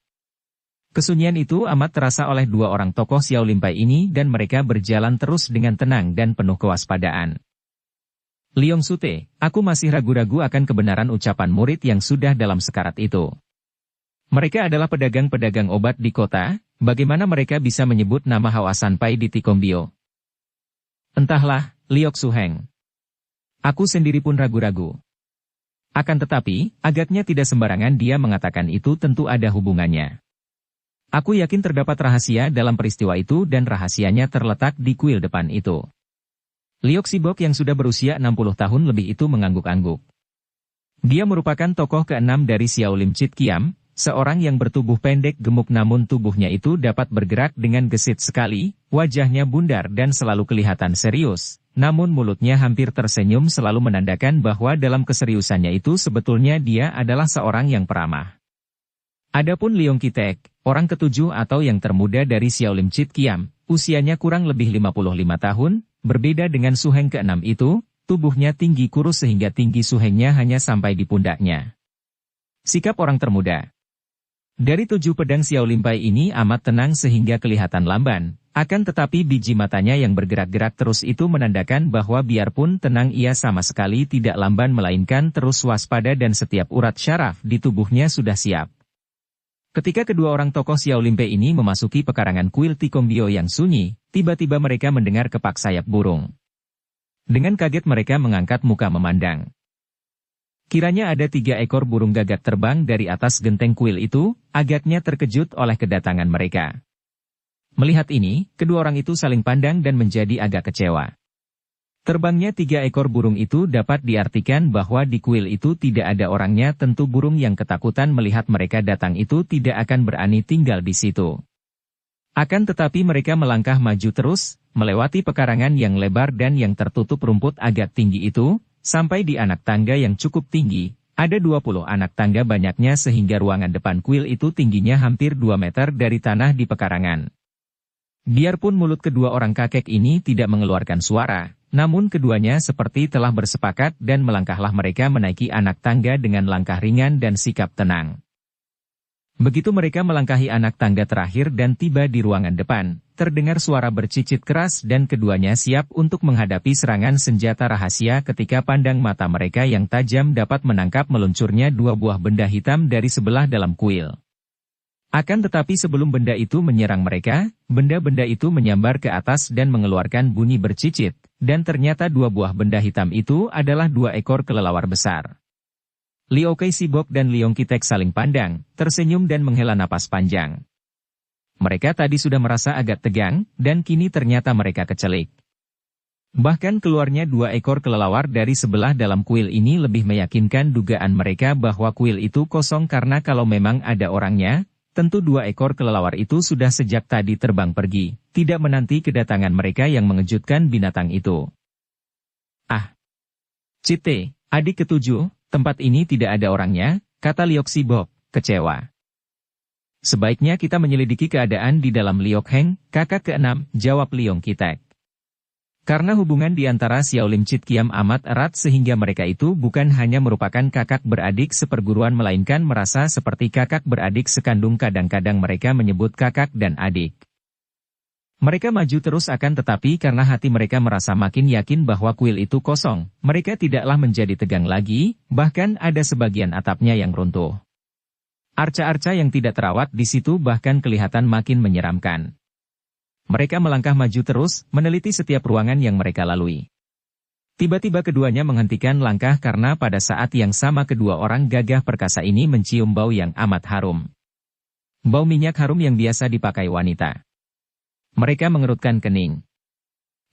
Kesunyian itu amat terasa oleh dua orang tokoh Xiao Limpai ini dan mereka berjalan terus dengan tenang dan penuh kewaspadaan. Liong Sute, aku masih ragu-ragu akan kebenaran ucapan murid yang sudah dalam sekarat itu. Mereka adalah pedagang-pedagang obat di kota, bagaimana mereka bisa menyebut nama Hawa Sanpai di Tikongbio? Entahlah, Liok Suheng. Aku sendiri pun ragu-ragu. Akan tetapi, agaknya tidak sembarangan dia mengatakan itu tentu ada hubungannya. Aku yakin terdapat rahasia dalam peristiwa itu dan rahasianya terletak di kuil depan itu. Liok Sibok yang sudah berusia 60 tahun lebih itu mengangguk-angguk. Dia merupakan tokoh ke-6 dari Xiao Lim Chit Kiam, seorang yang bertubuh pendek gemuk namun tubuhnya itu dapat bergerak dengan gesit sekali, wajahnya bundar dan selalu kelihatan serius. Namun mulutnya hampir tersenyum selalu menandakan bahwa dalam keseriusannya itu sebetulnya dia adalah seorang yang peramah. Adapun Liong Kitek, orang ketujuh atau yang termuda dari Xiao Lim Chit Kiam, usianya kurang lebih 55 tahun, berbeda dengan Suheng ke-6 itu, tubuhnya tinggi kurus sehingga tinggi Suhengnya hanya sampai di pundaknya. Sikap orang termuda. Dari 7 pedang Xiao Limpai ini amat tenang sehingga kelihatan lamban. Akan tetapi biji matanya yang bergerak-gerak terus itu menandakan bahwa biarpun tenang ia sama sekali tidak lamban melainkan terus waspada dan setiap urat syaraf di tubuhnya sudah siap. Ketika kedua orang tokoh Xiao Limpai ini memasuki pekarangan kuil Tikongbio yang sunyi, tiba-tiba mereka mendengar kepak sayap burung. Dengan kaget mereka mengangkat muka memandang. Kiranya ada 3 ekor burung gagak terbang dari atas genteng kuil itu, agaknya terkejut oleh kedatangan mereka. Melihat ini, kedua orang itu saling pandang dan menjadi agak kecewa. Terbangnya 3 ekor burung itu dapat diartikan bahwa di kuil itu tidak ada orangnya, tentu burung yang ketakutan melihat mereka datang itu tidak akan berani tinggal di situ. Akan tetapi mereka melangkah maju terus, melewati pekarangan yang lebar dan yang tertutup rumput agak tinggi itu, sampai di anak tangga yang cukup tinggi. Ada 20 anak tangga banyaknya sehingga ruangan depan kuil itu tingginya hampir 2 meter dari tanah di pekarangan. Biarpun mulut kedua orang kakek ini tidak mengeluarkan suara, namun keduanya seperti telah bersepakat dan melangkahlah mereka menaiki anak tangga dengan langkah ringan dan sikap tenang. Begitu mereka melangkahi anak tangga terakhir dan tiba di ruangan depan, terdengar suara bercicit keras dan keduanya siap untuk menghadapi serangan senjata rahasia ketika pandang mata mereka yang tajam dapat menangkap meluncurnya 2 buah benda hitam dari sebelah dalam kuil. Akan tetapi sebelum benda itu menyerang mereka, benda-benda itu menyambar ke atas dan mengeluarkan bunyi bercicit, dan ternyata 2 buah benda hitam itu adalah 2 ekor kelelawar besar. Liok Sibok dan Liong Kitek saling pandang, tersenyum dan menghela napas panjang. Mereka tadi sudah merasa agak tegang, dan kini ternyata mereka kecelik. Bahkan keluarnya 2 ekor kelelawar dari sebelah dalam kuil ini lebih meyakinkan dugaan mereka bahwa kuil itu kosong karena kalau memang ada orangnya, tentu 2 ekor kelelawar itu sudah sejak tadi terbang pergi, tidak menanti kedatangan mereka yang mengejutkan binatang itu. Ah! Cite, adik ketujuh, tempat ini tidak ada orangnya, kata Liok Sibok, kecewa. Sebaiknya kita menyelidiki keadaan di dalam Liok Heng, kakak ke-6, jawab Liong Kitek. Karena hubungan di antara Xiao Lim Chit Kiam amat erat sehingga mereka itu bukan hanya merupakan kakak beradik seperguruan melainkan merasa seperti kakak beradik sekandung, kadang-kadang mereka menyebut kakak dan adik. Mereka maju terus akan tetapi karena hati mereka merasa makin yakin bahwa kuil itu kosong, mereka tidaklah menjadi tegang lagi, bahkan ada sebagian atapnya yang runtuh. Arca-arca yang tidak terawat di situ bahkan kelihatan makin menyeramkan. Mereka melangkah maju terus, meneliti setiap ruangan yang mereka lalui. Tiba-tiba keduanya menghentikan langkah karena pada saat yang sama kedua orang gagah perkasa ini mencium bau yang amat harum. Bau minyak harum yang biasa dipakai wanita. Mereka mengerutkan kening.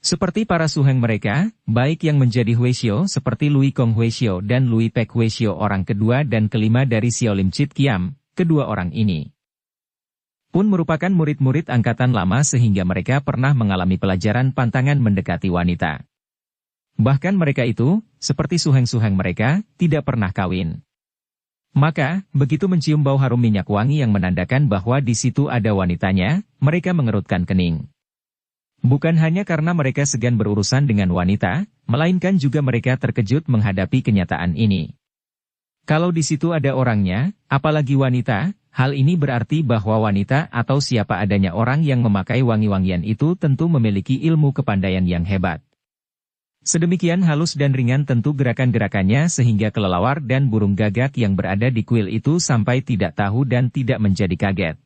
Seperti para suheng mereka, baik yang menjadi Hueshio seperti Lui Kong Hueshio dan Lui Pek Hueshio orang kedua dan kelima dari Xiao Lim Chit Kiam, kedua orang ini pun merupakan murid-murid angkatan lama sehingga mereka pernah mengalami pelajaran pantangan mendekati wanita. Bahkan mereka itu, seperti suheng-suheng mereka, tidak pernah kawin. Maka, begitu mencium bau harum minyak wangi yang menandakan bahwa di situ ada wanitanya, mereka mengerutkan kening. Bukan hanya karena mereka segan berurusan dengan wanita, melainkan juga mereka terkejut menghadapi kenyataan ini. Kalau di situ ada orangnya, apalagi wanita, hal ini berarti bahwa wanita atau siapa adanya orang yang memakai wangi-wangian itu tentu memiliki ilmu kepandaian yang hebat. Sedemikian halus dan ringan tentu gerakan-gerakannya sehingga kelelawar dan burung gagak yang berada di kuil itu sampai tidak tahu dan tidak menjadi kaget.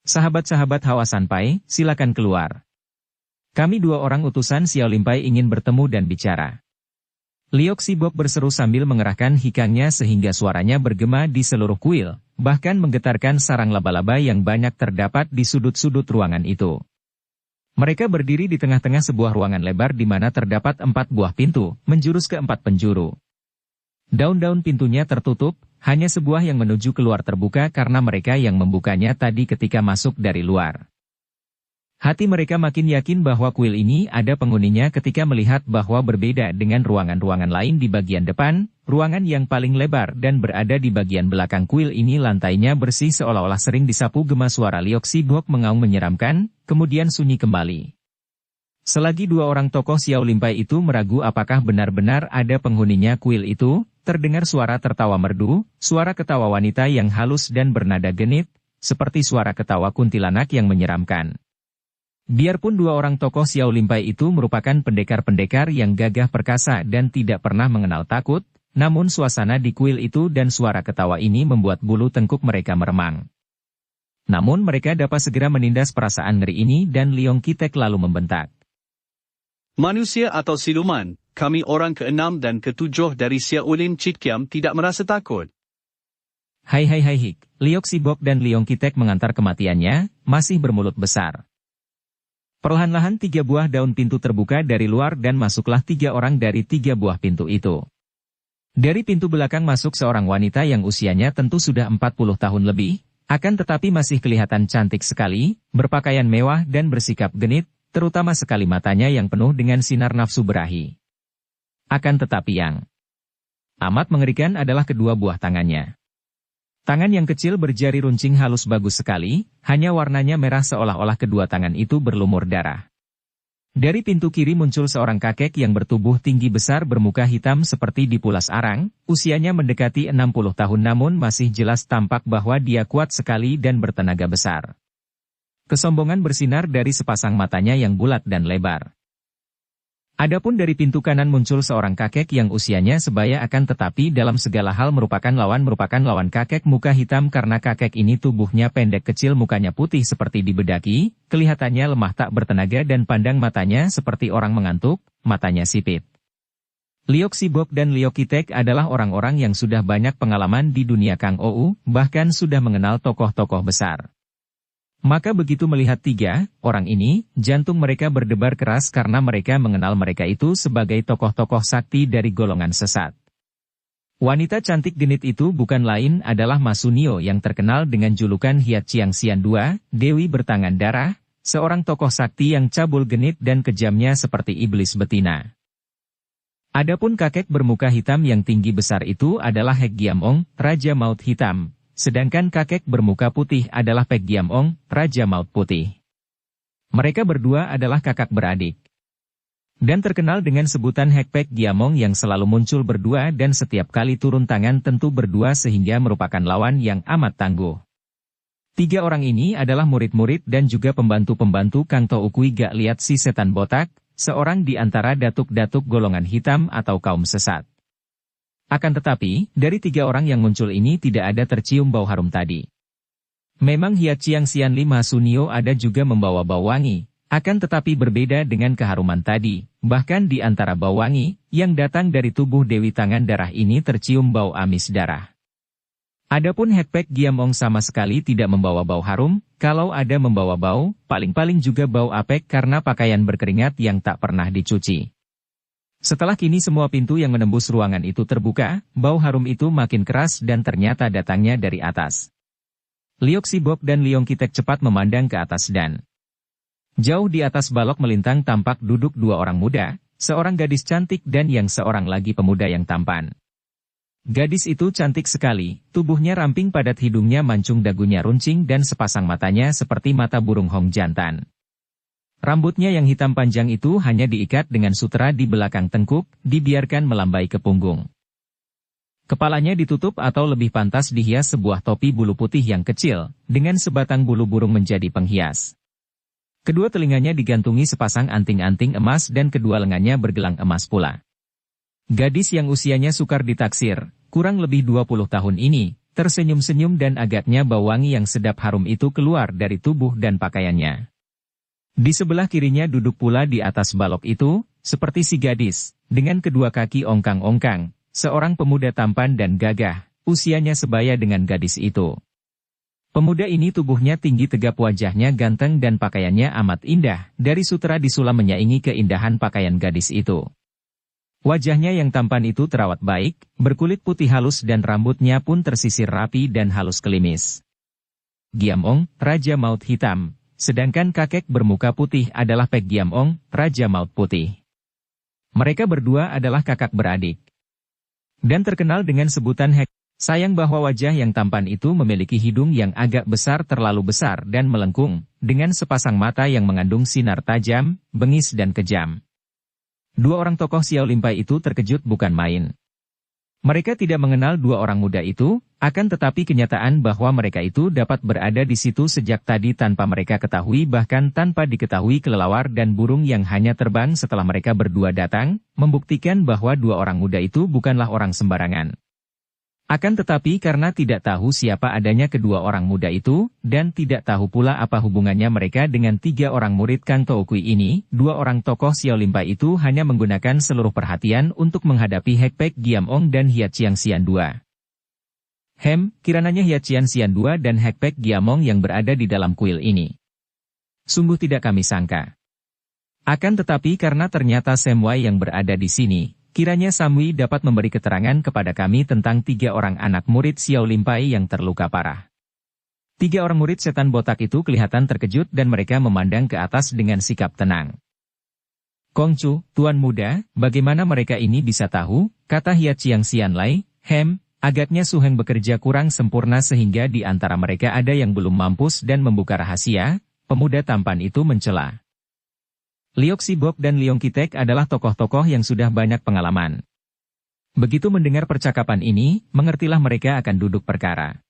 Sahabat-sahabat Hawa Sanpai, silakan keluar. Kami dua orang utusan Xiao Limpai ingin bertemu dan bicara. Liok Sibok berseru sambil mengerahkan hikangnya sehingga suaranya bergema di seluruh kuil, bahkan menggetarkan sarang laba-laba yang banyak terdapat di sudut-sudut ruangan itu. Mereka berdiri di tengah-tengah sebuah ruangan lebar di mana terdapat 4 buah pintu, menjurus ke 4 penjuru. Daun-daun pintunya tertutup, hanya sebuah yang menuju keluar terbuka karena mereka yang membukanya tadi ketika masuk dari luar. Hati mereka makin yakin bahwa kuil ini ada penghuninya ketika melihat bahwa berbeda dengan ruangan-ruangan lain di bagian depan, ruangan yang paling lebar dan berada di bagian belakang kuil ini lantainya bersih seolah-olah sering disapu, gema suara Liok Sibok mengaung menyeramkan, kemudian sunyi kembali. Selagi dua orang tokoh Xiao Limpai itu meragu apakah benar-benar ada penghuninya kuil itu, terdengar suara tertawa merdu, suara ketawa wanita yang halus dan bernada genit, seperti suara ketawa kuntilanak yang menyeramkan. Biarpun dua orang tokoh Xiao Limpai itu merupakan pendekar-pendekar yang gagah perkasa dan tidak pernah mengenal takut, namun suasana di kuil itu dan suara ketawa ini membuat bulu tengkuk mereka meremang. Namun mereka dapat segera menindas perasaan ngeri ini dan Leong Kitek lalu membentak. Manusia atau siluman, kami orang ke-6 dan ke-7 dari Xiao Lim Chit Kiam tidak merasa takut. Hai, Liok Sibok dan Leong Kitek mengantar kematiannya, masih bermulut besar. Perlahan-lahan 3 buah daun pintu terbuka dari luar dan masuklah 3 orang dari 3 buah pintu itu. Dari pintu belakang masuk seorang wanita yang usianya tentu sudah 40 tahun lebih, akan tetapi masih kelihatan cantik sekali, berpakaian mewah dan bersikap genit, terutama sekali matanya yang penuh dengan sinar nafsu berahi. Akan tetapi yang amat mengerikan adalah kedua buah tangannya. Tangan yang kecil berjari runcing halus bagus sekali, hanya warnanya merah seolah-olah kedua tangan itu berlumur darah. Dari pintu kiri muncul seorang kakek yang bertubuh tinggi besar bermuka hitam seperti dipulas arang, usianya mendekati 60 tahun namun masih jelas tampak bahwa dia kuat sekali dan bertenaga besar. Kesombongan bersinar dari sepasang matanya yang bulat dan lebar. Adapun dari pintu kanan muncul seorang kakek yang usianya sebaya akan tetapi dalam segala hal merupakan lawan kakek muka hitam karena kakek ini tubuhnya pendek kecil, mukanya putih seperti dibedaki, kelihatannya lemah tak bertenaga dan pandang matanya seperti orang mengantuk, matanya sipit. Liok Sibok dan Liok Kitek adalah orang-orang yang sudah banyak pengalaman di dunia Kang Ou, bahkan sudah mengenal tokoh-tokoh besar. Maka begitu melihat 3 orang ini, jantung mereka berdebar keras karena mereka mengenal mereka itu sebagai tokoh-tokoh sakti dari golongan sesat. Wanita cantik genit itu bukan lain adalah Masunio yang terkenal dengan julukan Hiat Chiang Sian II, Dewi bertangan darah, seorang tokoh sakti yang cabul genit dan kejamnya seperti iblis betina. Adapun kakek bermuka hitam yang tinggi besar itu adalah Hek Giamong, Raja Maut Hitam. Sedangkan kakek bermuka putih adalah Pek Giamong, Raja Maut Putih. Mereka berdua adalah kakak beradik. Dan terkenal dengan sebutan Hekpek Giamong yang selalu muncul berdua dan setiap kali turun tangan tentu berdua sehingga merupakan lawan yang amat tangguh. Tiga orang ini adalah murid-murid dan juga pembantu-pembantu Kang To Ukui Gak Liat si Setan Botak, seorang di antara datuk-datuk golongan hitam atau kaum sesat. Akan tetapi, dari tiga orang yang muncul ini tidak ada tercium bau harum tadi. Memang Hiat Chiang Sian Lima Sunio ada juga membawa bau wangi. Akan tetapi berbeda dengan keharuman tadi, bahkan di antara bau wangi, yang datang dari tubuh Dewi Tangan Darah ini tercium bau amis darah. Adapun Hekpek Giamong sama sekali tidak membawa bau harum, kalau ada membawa bau, paling-paling juga bau apek karena pakaian berkeringat yang tak pernah dicuci. Setelah kini semua pintu yang menembus ruangan itu terbuka, bau harum itu makin keras dan ternyata datangnya dari atas. Liok Sibok dan Liong Kitek cepat memandang ke atas dan jauh di atas balok melintang tampak duduk dua orang muda, seorang gadis cantik dan yang seorang lagi pemuda yang tampan. Gadis itu cantik sekali, tubuhnya ramping padat hidungnya mancung dagunya runcing dan sepasang matanya seperti mata burung hong jantan. Rambutnya yang hitam panjang itu hanya diikat dengan sutera di belakang tengkuk, dibiarkan melambai ke punggung. Kepalanya ditutup atau lebih pantas dihias sebuah topi bulu putih yang kecil, dengan sebatang bulu burung menjadi penghias. Kedua telinganya digantungi sepasang anting-anting emas dan kedua lengannya bergelang emas pula. Gadis yang usianya sukar ditaksir, kurang lebih 20 tahun ini, tersenyum-senyum dan agaknya bau wangi yang sedap harum itu keluar dari tubuh dan pakaiannya. Di sebelah kirinya duduk pula di atas balok itu, seperti si gadis, dengan kedua kaki ongkang-ongkang, seorang pemuda tampan dan gagah, usianya sebaya dengan gadis itu. Pemuda ini tubuhnya tinggi tegap wajahnya ganteng dan pakaiannya amat indah, dari sutera disulam menyaingi keindahan pakaian gadis itu. Wajahnya yang tampan itu terawat baik, berkulit putih halus dan rambutnya pun tersisir rapi dan halus kelimis. Giamong, Raja Maut Hitam, sedangkan kakek bermuka putih adalah Pek Giamong, Raja Maut Putih. Mereka berdua adalah kakak beradik. Dan terkenal dengan sebutan Hek. Sayang bahwa wajah yang tampan itu memiliki hidung yang agak besar terlalu besar dan melengkung, dengan sepasang mata yang mengandung sinar tajam, bengis dan kejam. Dua orang tokoh Xiao Limpai itu terkejut bukan main. Mereka tidak mengenal dua orang muda itu, akan tetapi kenyataan bahwa mereka itu dapat berada di situ sejak tadi tanpa mereka ketahui bahkan tanpa diketahui kelelawar dan burung yang hanya terbang setelah mereka berdua datang, membuktikan bahwa dua orang muda itu bukanlah orang sembarangan. Akan tetapi karena tidak tahu siapa adanya kedua orang muda itu, dan tidak tahu pula apa hubungannya mereka dengan tiga orang murid Kang To Ukui ini, dua orang tokoh Xiao Limpai itu hanya menggunakan seluruh perhatian untuk menghadapi Hekpek Giamong dan Hiat Chiang Sian II. Kirananya Hiat Chiang Sian II dan Hekpek Giamong yang berada di dalam kuil ini. Sungguh tidak kami sangka. Akan tetapi karena ternyata Sam Wai yang berada di sini, kiranya Samwi dapat memberi keterangan kepada kami tentang tiga orang anak murid Xiao Limpai yang terluka parah. Tiga orang murid setan botak itu kelihatan terkejut dan mereka memandang ke atas dengan sikap tenang. Kongcu, Tuan Muda, bagaimana mereka ini bisa tahu, kata Hiat Chiang Sian Lai, agaknya Su Heng bekerja kurang sempurna sehingga di antara mereka ada yang belum mampus dan membuka rahasia, pemuda tampan itu mencela. Liok Sibok dan Liong Kitek adalah tokoh-tokoh yang sudah banyak pengalaman. Begitu mendengar percakapan ini, mengertilah mereka akan duduk perkara.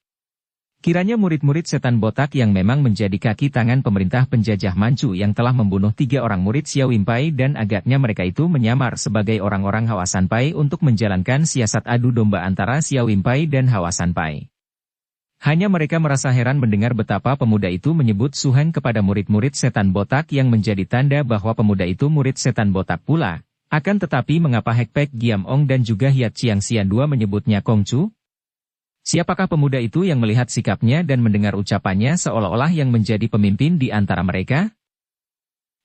Kiranya murid-murid setan botak yang memang menjadi kaki tangan pemerintah penjajah Manchu yang telah membunuh tiga orang murid Xiao Limpai dan agaknya mereka itu menyamar sebagai orang-orang Hawa Sanpai untuk menjalankan siasat adu domba antara Xiao Limpai dan Hawa Sanpai. Hanya mereka merasa heran mendengar betapa pemuda itu menyebut Su Heng kepada murid-murid setan botak yang menjadi tanda bahwa pemuda itu murid setan botak pula. Akan tetapi mengapa Hekpek Giamong dan juga Hiat Chiang Sian II menyebutnya Kongcu? Siapakah pemuda itu yang melihat sikapnya dan mendengar ucapannya seolah-olah yang menjadi pemimpin di antara mereka?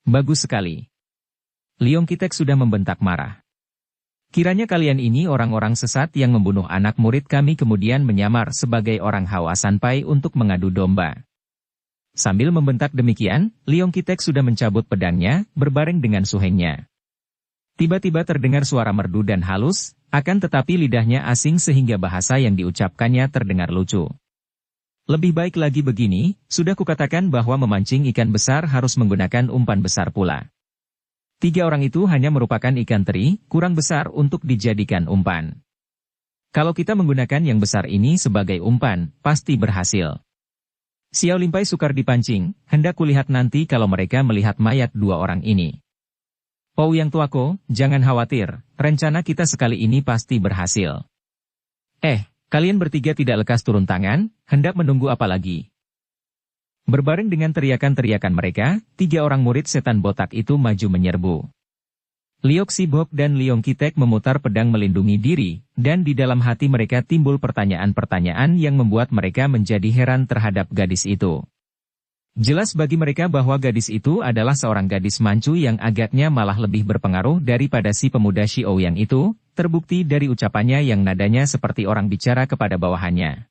Bagus sekali. Liong Kitek sudah membentak marah. Kiranya kalian ini orang-orang sesat yang membunuh anak murid kami kemudian menyamar sebagai orang Hawa Sanpai untuk mengadu domba. Sambil membentak demikian, Liong Kitek sudah mencabut pedangnya, berbareng dengan Su Hengnya. Tiba-tiba terdengar suara merdu dan halus, akan tetapi lidahnya asing sehingga bahasa yang diucapkannya terdengar lucu. Lebih baik lagi begini, sudah kukatakan bahwa memancing ikan besar harus menggunakan umpan besar pula. Tiga orang itu hanya merupakan ikan teri, kurang besar untuk dijadikan umpan. Kalau kita menggunakan yang besar ini sebagai umpan, pasti berhasil. Xiao Limpai sukar dipancing, hendak kulihat nanti kalau mereka melihat mayat dua orang ini. Oh yang tuaku, jangan khawatir, rencana kita sekali ini pasti berhasil. Kalian bertiga tidak lekas turun tangan, hendak menunggu apa lagi? Berbareng dengan teriakan-teriakan mereka, tiga orang murid setan botak itu maju menyerbu. Liok Sibok dan Liong Kitek memutar pedang melindungi diri, dan di dalam hati mereka timbul pertanyaan-pertanyaan yang membuat mereka menjadi heran terhadap gadis itu. Jelas bagi mereka bahwa gadis itu adalah seorang gadis mancu yang agaknya malah lebih berpengaruh daripada si pemuda Xiaoyang itu, terbukti dari ucapannya yang nadanya seperti orang bicara kepada bawahannya.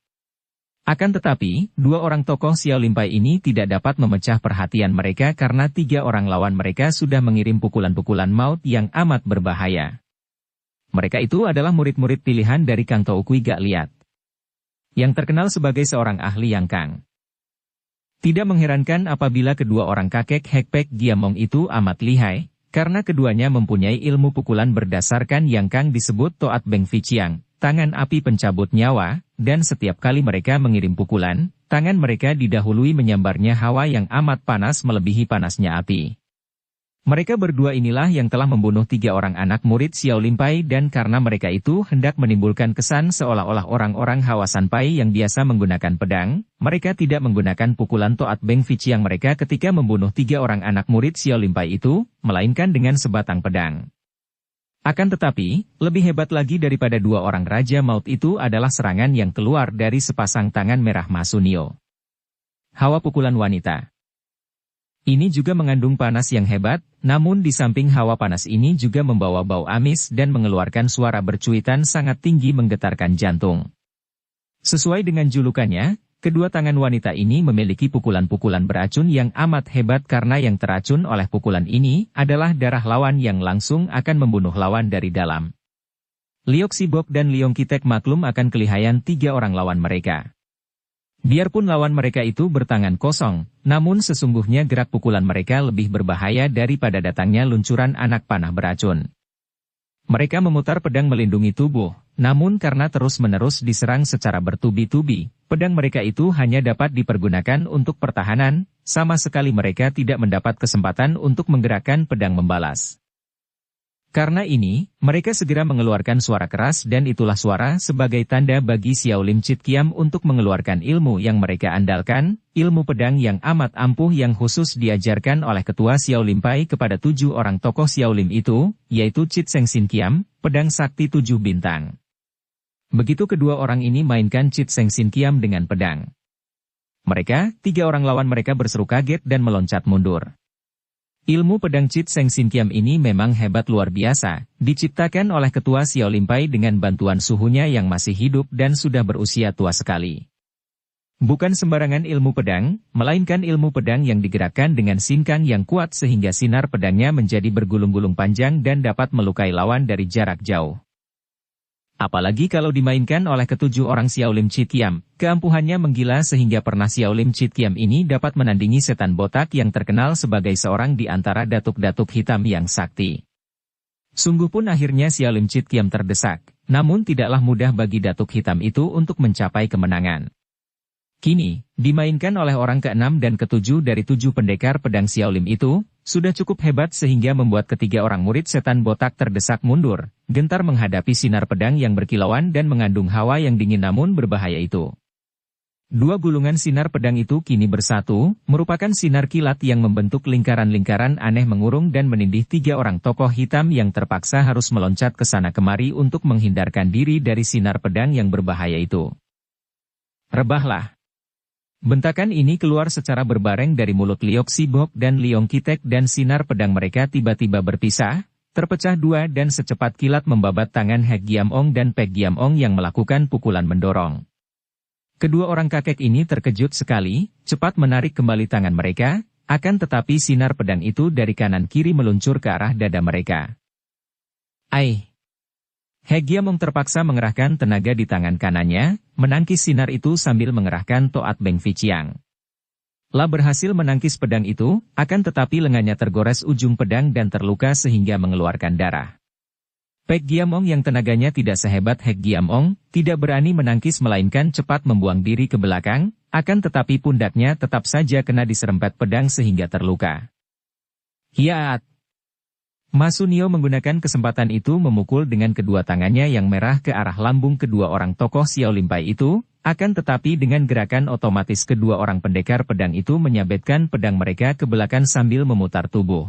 Akan tetapi, dua orang tokoh Xiao Limpai ini tidak dapat memecah perhatian mereka karena tiga orang lawan mereka sudah mengirim pukulan-pukulan maut yang amat berbahaya. Mereka itu adalah murid-murid pilihan dari Kang Toukui Gak Liat, yang terkenal sebagai seorang ahli Yang Kang. Tidak mengherankan apabila kedua orang kakek Hekpek Giamong itu amat lihai, karena keduanya mempunyai ilmu pukulan berdasarkan yang Kang disebut Toat Beng Ficiang, tangan api pencabut nyawa, dan setiap kali mereka mengirim pukulan, tangan mereka didahului menyambarnya hawa yang amat panas melebihi panasnya api. Mereka berdua inilah yang telah membunuh tiga orang anak murid Xiao Limpai dan karena mereka itu hendak menimbulkan kesan seolah-olah orang-orang Hawa Sanpai yang biasa menggunakan pedang, mereka tidak menggunakan pukulan Toat Beng Ficiang mereka ketika membunuh tiga orang anak murid Xiao Limpai itu, melainkan dengan sebatang pedang. Akan tetapi, lebih hebat lagi daripada dua orang Raja Maut itu adalah serangan yang keluar dari sepasang tangan merah Masunio. Hawa pukulan wanita. Ini juga mengandung panas yang hebat, namun di samping hawa panas ini juga membawa bau amis dan mengeluarkan suara bercuitan sangat tinggi menggetarkan jantung. Sesuai dengan julukannya, kedua tangan wanita ini memiliki pukulan-pukulan beracun yang amat hebat karena yang teracun oleh pukulan ini adalah darah lawan yang langsung akan membunuh lawan dari dalam. Liok Sibok dan Liong Kitek maklum akan kelihayan tiga orang lawan mereka. Biarpun lawan mereka itu bertangan kosong, namun sesungguhnya gerak pukulan mereka lebih berbahaya daripada datangnya luncuran anak panah beracun. Mereka memutar pedang melindungi tubuh, namun karena terus-menerus diserang secara bertubi-tubi, pedang mereka itu hanya dapat dipergunakan untuk pertahanan, sama sekali mereka tidak mendapat kesempatan untuk menggerakkan pedang membalas. Karena ini, mereka segera mengeluarkan suara keras dan itulah suara sebagai tanda bagi Xiao Lim Chit Kiam untuk mengeluarkan ilmu yang mereka andalkan, ilmu pedang yang amat ampuh yang khusus diajarkan oleh ketua Xiao Limpai kepada 7 orang tokoh Xiao Lim itu, yaitu Chit Seng Sin Kiam, pedang sakti 7 bintang. Begitu kedua orang ini mainkan Chit Seng Sin Kiam dengan pedang. Mereka, 3 orang lawan mereka berseru kaget dan meloncat mundur. Ilmu pedang Chit Seng Sin Kiam ini memang hebat luar biasa, diciptakan oleh ketua Xiao Limpai dengan bantuan suhunya yang masih hidup dan sudah berusia tua sekali. Bukan sembarangan ilmu pedang, melainkan ilmu pedang yang digerakkan dengan sinkang yang kuat sehingga sinar pedangnya menjadi bergulung-gulung panjang dan dapat melukai lawan dari jarak jauh. Apalagi kalau dimainkan oleh ketujuh orang Xiao Lim Chit Kiam, keampuhannya menggila sehingga pernah Xiao Lim Chit Kiam ini dapat menandingi setan botak yang terkenal sebagai seorang di antara datuk-datuk hitam yang sakti. Sungguh pun akhirnya Xiao Lim Chit Kiam terdesak, namun tidaklah mudah bagi datuk hitam itu untuk mencapai kemenangan. Kini, dimainkan oleh orang ke-6 dan ke-7 dari 7 pendekar pedang Xiao Lim itu, sudah cukup hebat sehingga membuat ketiga orang murid setan botak terdesak mundur, gentar menghadapi sinar pedang yang berkilauan dan mengandung hawa yang dingin namun berbahaya itu. Dua gulungan sinar pedang itu kini bersatu, merupakan sinar kilat yang membentuk lingkaran-lingkaran aneh mengurung dan menindih 3 orang tokoh hitam yang terpaksa harus meloncat ke sana kemari untuk menghindarkan diri dari sinar pedang yang berbahaya itu. Rebahlah! Bentakan ini keluar secara berbareng dari mulut Liok Sibok dan Liong Kitek dan sinar pedang mereka tiba-tiba berpisah, terpecah dua dan secepat kilat membabat tangan Hek Giamong dan Pek Giamong yang melakukan pukulan mendorong. Kedua orang kakek ini terkejut sekali, cepat menarik kembali tangan mereka, akan tetapi sinar pedang itu dari kanan kiri meluncur ke arah dada mereka. Ai! Hek Giamong terpaksa mengerahkan tenaga di tangan kanannya, menangkis sinar itu sambil mengerahkan Toat Beng Ficiang. La berhasil menangkis pedang itu, akan tetapi lengannya tergores ujung pedang dan terluka sehingga mengeluarkan darah. Pek Giamong yang tenaganya tidak sehebat Hek Giamong, tidak berani menangkis melainkan cepat membuang diri ke belakang, akan tetapi pundaknya tetap saja kena diserempet pedang sehingga terluka. Hiat! Masunio menggunakan kesempatan itu memukul dengan kedua tangannya yang merah ke arah lambung kedua orang tokoh Xiao Limpai itu, akan tetapi dengan gerakan otomatis kedua orang pendekar pedang itu menyabetkan pedang mereka ke belakang sambil memutar tubuh.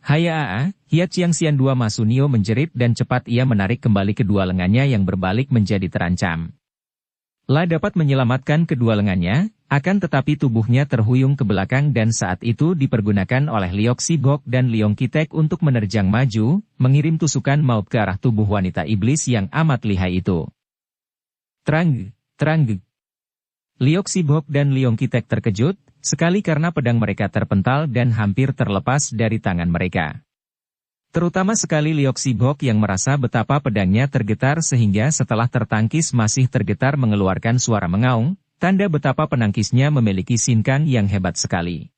Hayaa, Hiat Chiang Xian II Masunio menjerit dan cepat ia menarik kembali kedua lengannya yang berbalik menjadi terancam. La dapat menyelamatkan kedua lengannya, akan tetapi tubuhnya terhuyung ke belakang dan saat itu dipergunakan oleh Liok Sibok dan Liong Kitek untuk menerjang maju, mengirim tusukan maut ke arah tubuh wanita iblis yang amat lihai itu. Trang. Liok Sibok dan Liong Kitek terkejut, sekali karena pedang mereka terpental dan hampir terlepas dari tangan mereka. Terutama sekali Liok Sibok yang merasa betapa pedangnya tergetar sehingga setelah tertangkis masih tergetar mengeluarkan suara mengaung, tanda betapa penangkisnya memiliki sinkang yang hebat sekali.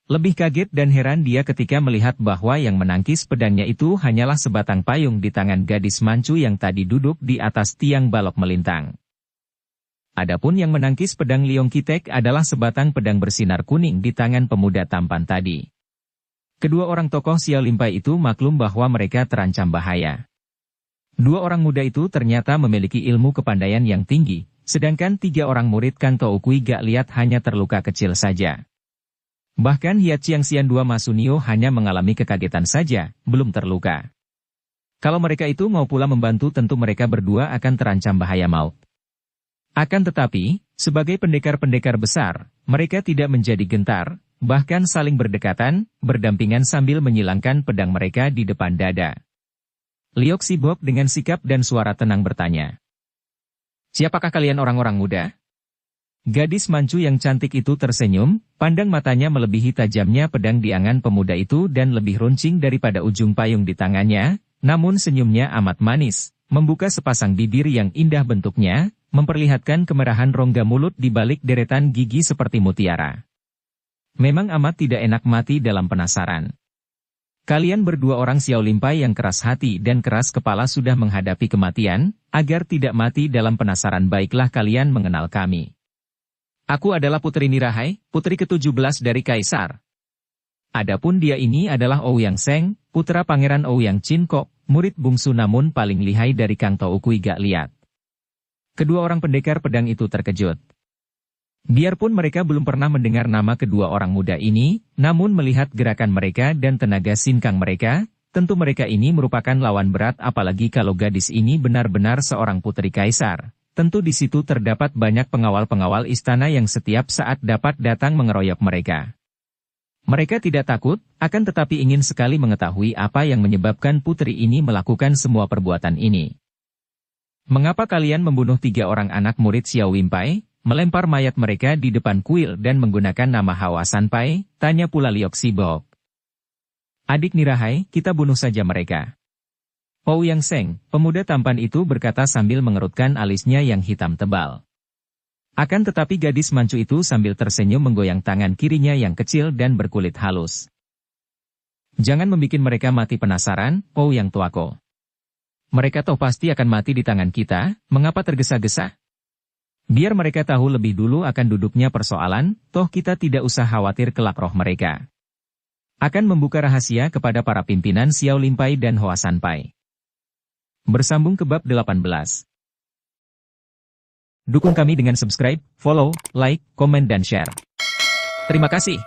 Lebih kaget dan heran dia ketika melihat bahwa yang menangkis pedangnya itu hanyalah sebatang payung di tangan gadis mancu yang tadi duduk di atas tiang balok melintang. Adapun yang menangkis pedang Liong Kitek adalah sebatang pedang bersinar kuning di tangan pemuda tampan tadi. Kedua orang tokoh Xiao Limpai itu maklum bahwa mereka terancam bahaya. Dua orang muda itu ternyata memiliki ilmu kepandaian yang tinggi, sedangkan tiga orang murid Kang Toukui gak lihat hanya terluka kecil saja. Bahkan Hiat Chiang Xian II Masunio hanya mengalami kekagetan saja, belum terluka. Kalau mereka itu mau pula membantu tentu mereka berdua akan terancam bahaya maut. Akan tetapi, sebagai pendekar-pendekar besar, mereka tidak menjadi gentar, bahkan saling berdekatan, berdampingan sambil menyilangkan pedang mereka di depan dada. Liok Sibok dengan sikap dan suara tenang bertanya. "Siapakah kalian orang-orang muda?" Gadis mancu yang cantik itu tersenyum, pandang matanya melebihi tajamnya pedang di angan pemuda itu dan lebih runcing daripada ujung payung di tangannya, namun senyumnya amat manis, membuka sepasang bibir yang indah bentuknya, memperlihatkan kemerahan rongga mulut di balik deretan gigi seperti mutiara. Memang amat tidak enak mati dalam penasaran. Kalian berdua orang Xiao Limpai yang keras hati dan keras kepala sudah menghadapi kematian, agar tidak mati dalam penasaran baiklah kalian mengenal kami. Aku adalah Putri Nirahai, putri ke-17 dari Kaisar. Adapun dia ini adalah Ouyang Seng, putra Pangeran Ouyang Chin-kok, murid bungsu namun paling lihai dari Kang Toukui gak liat. Kedua orang pendekar pedang itu terkejut. Biarpun mereka belum pernah mendengar nama kedua orang muda ini, namun melihat gerakan mereka dan tenaga sinkang mereka, tentu mereka ini merupakan lawan berat apalagi kalau gadis ini benar-benar seorang putri kaisar. Tentu di situ terdapat banyak pengawal-pengawal istana yang setiap saat dapat datang mengeroyok mereka. Mereka tidak takut, akan tetapi ingin sekali mengetahui apa yang menyebabkan putri ini melakukan semua perbuatan ini. Mengapa kalian membunuh 3 orang anak murid Xiao Limpai, melempar mayat mereka di depan kuil dan menggunakan nama Hawa Sanpai? Tanya pula Liok Sibok. Adik Nirahai, kita bunuh saja mereka. Ouyang Seng, pemuda tampan itu berkata sambil mengerutkan alisnya yang hitam tebal. Akan tetapi gadis mancu itu sambil tersenyum menggoyang tangan kirinya yang kecil dan berkulit halus. Jangan membuat mereka mati penasaran, Ouyang tuako. Mereka toh pasti akan mati di tangan kita, mengapa tergesa-gesa? Biar mereka tahu lebih dulu akan duduknya persoalan, toh kita tidak usah khawatir kelak roh mereka. Akan membuka rahasia kepada para pimpinan Xiao Limpai dan Hoa Sanpai. Bersambung ke bab 18. Dukung kami dengan subscribe, follow, like, komen dan share. Terima kasih.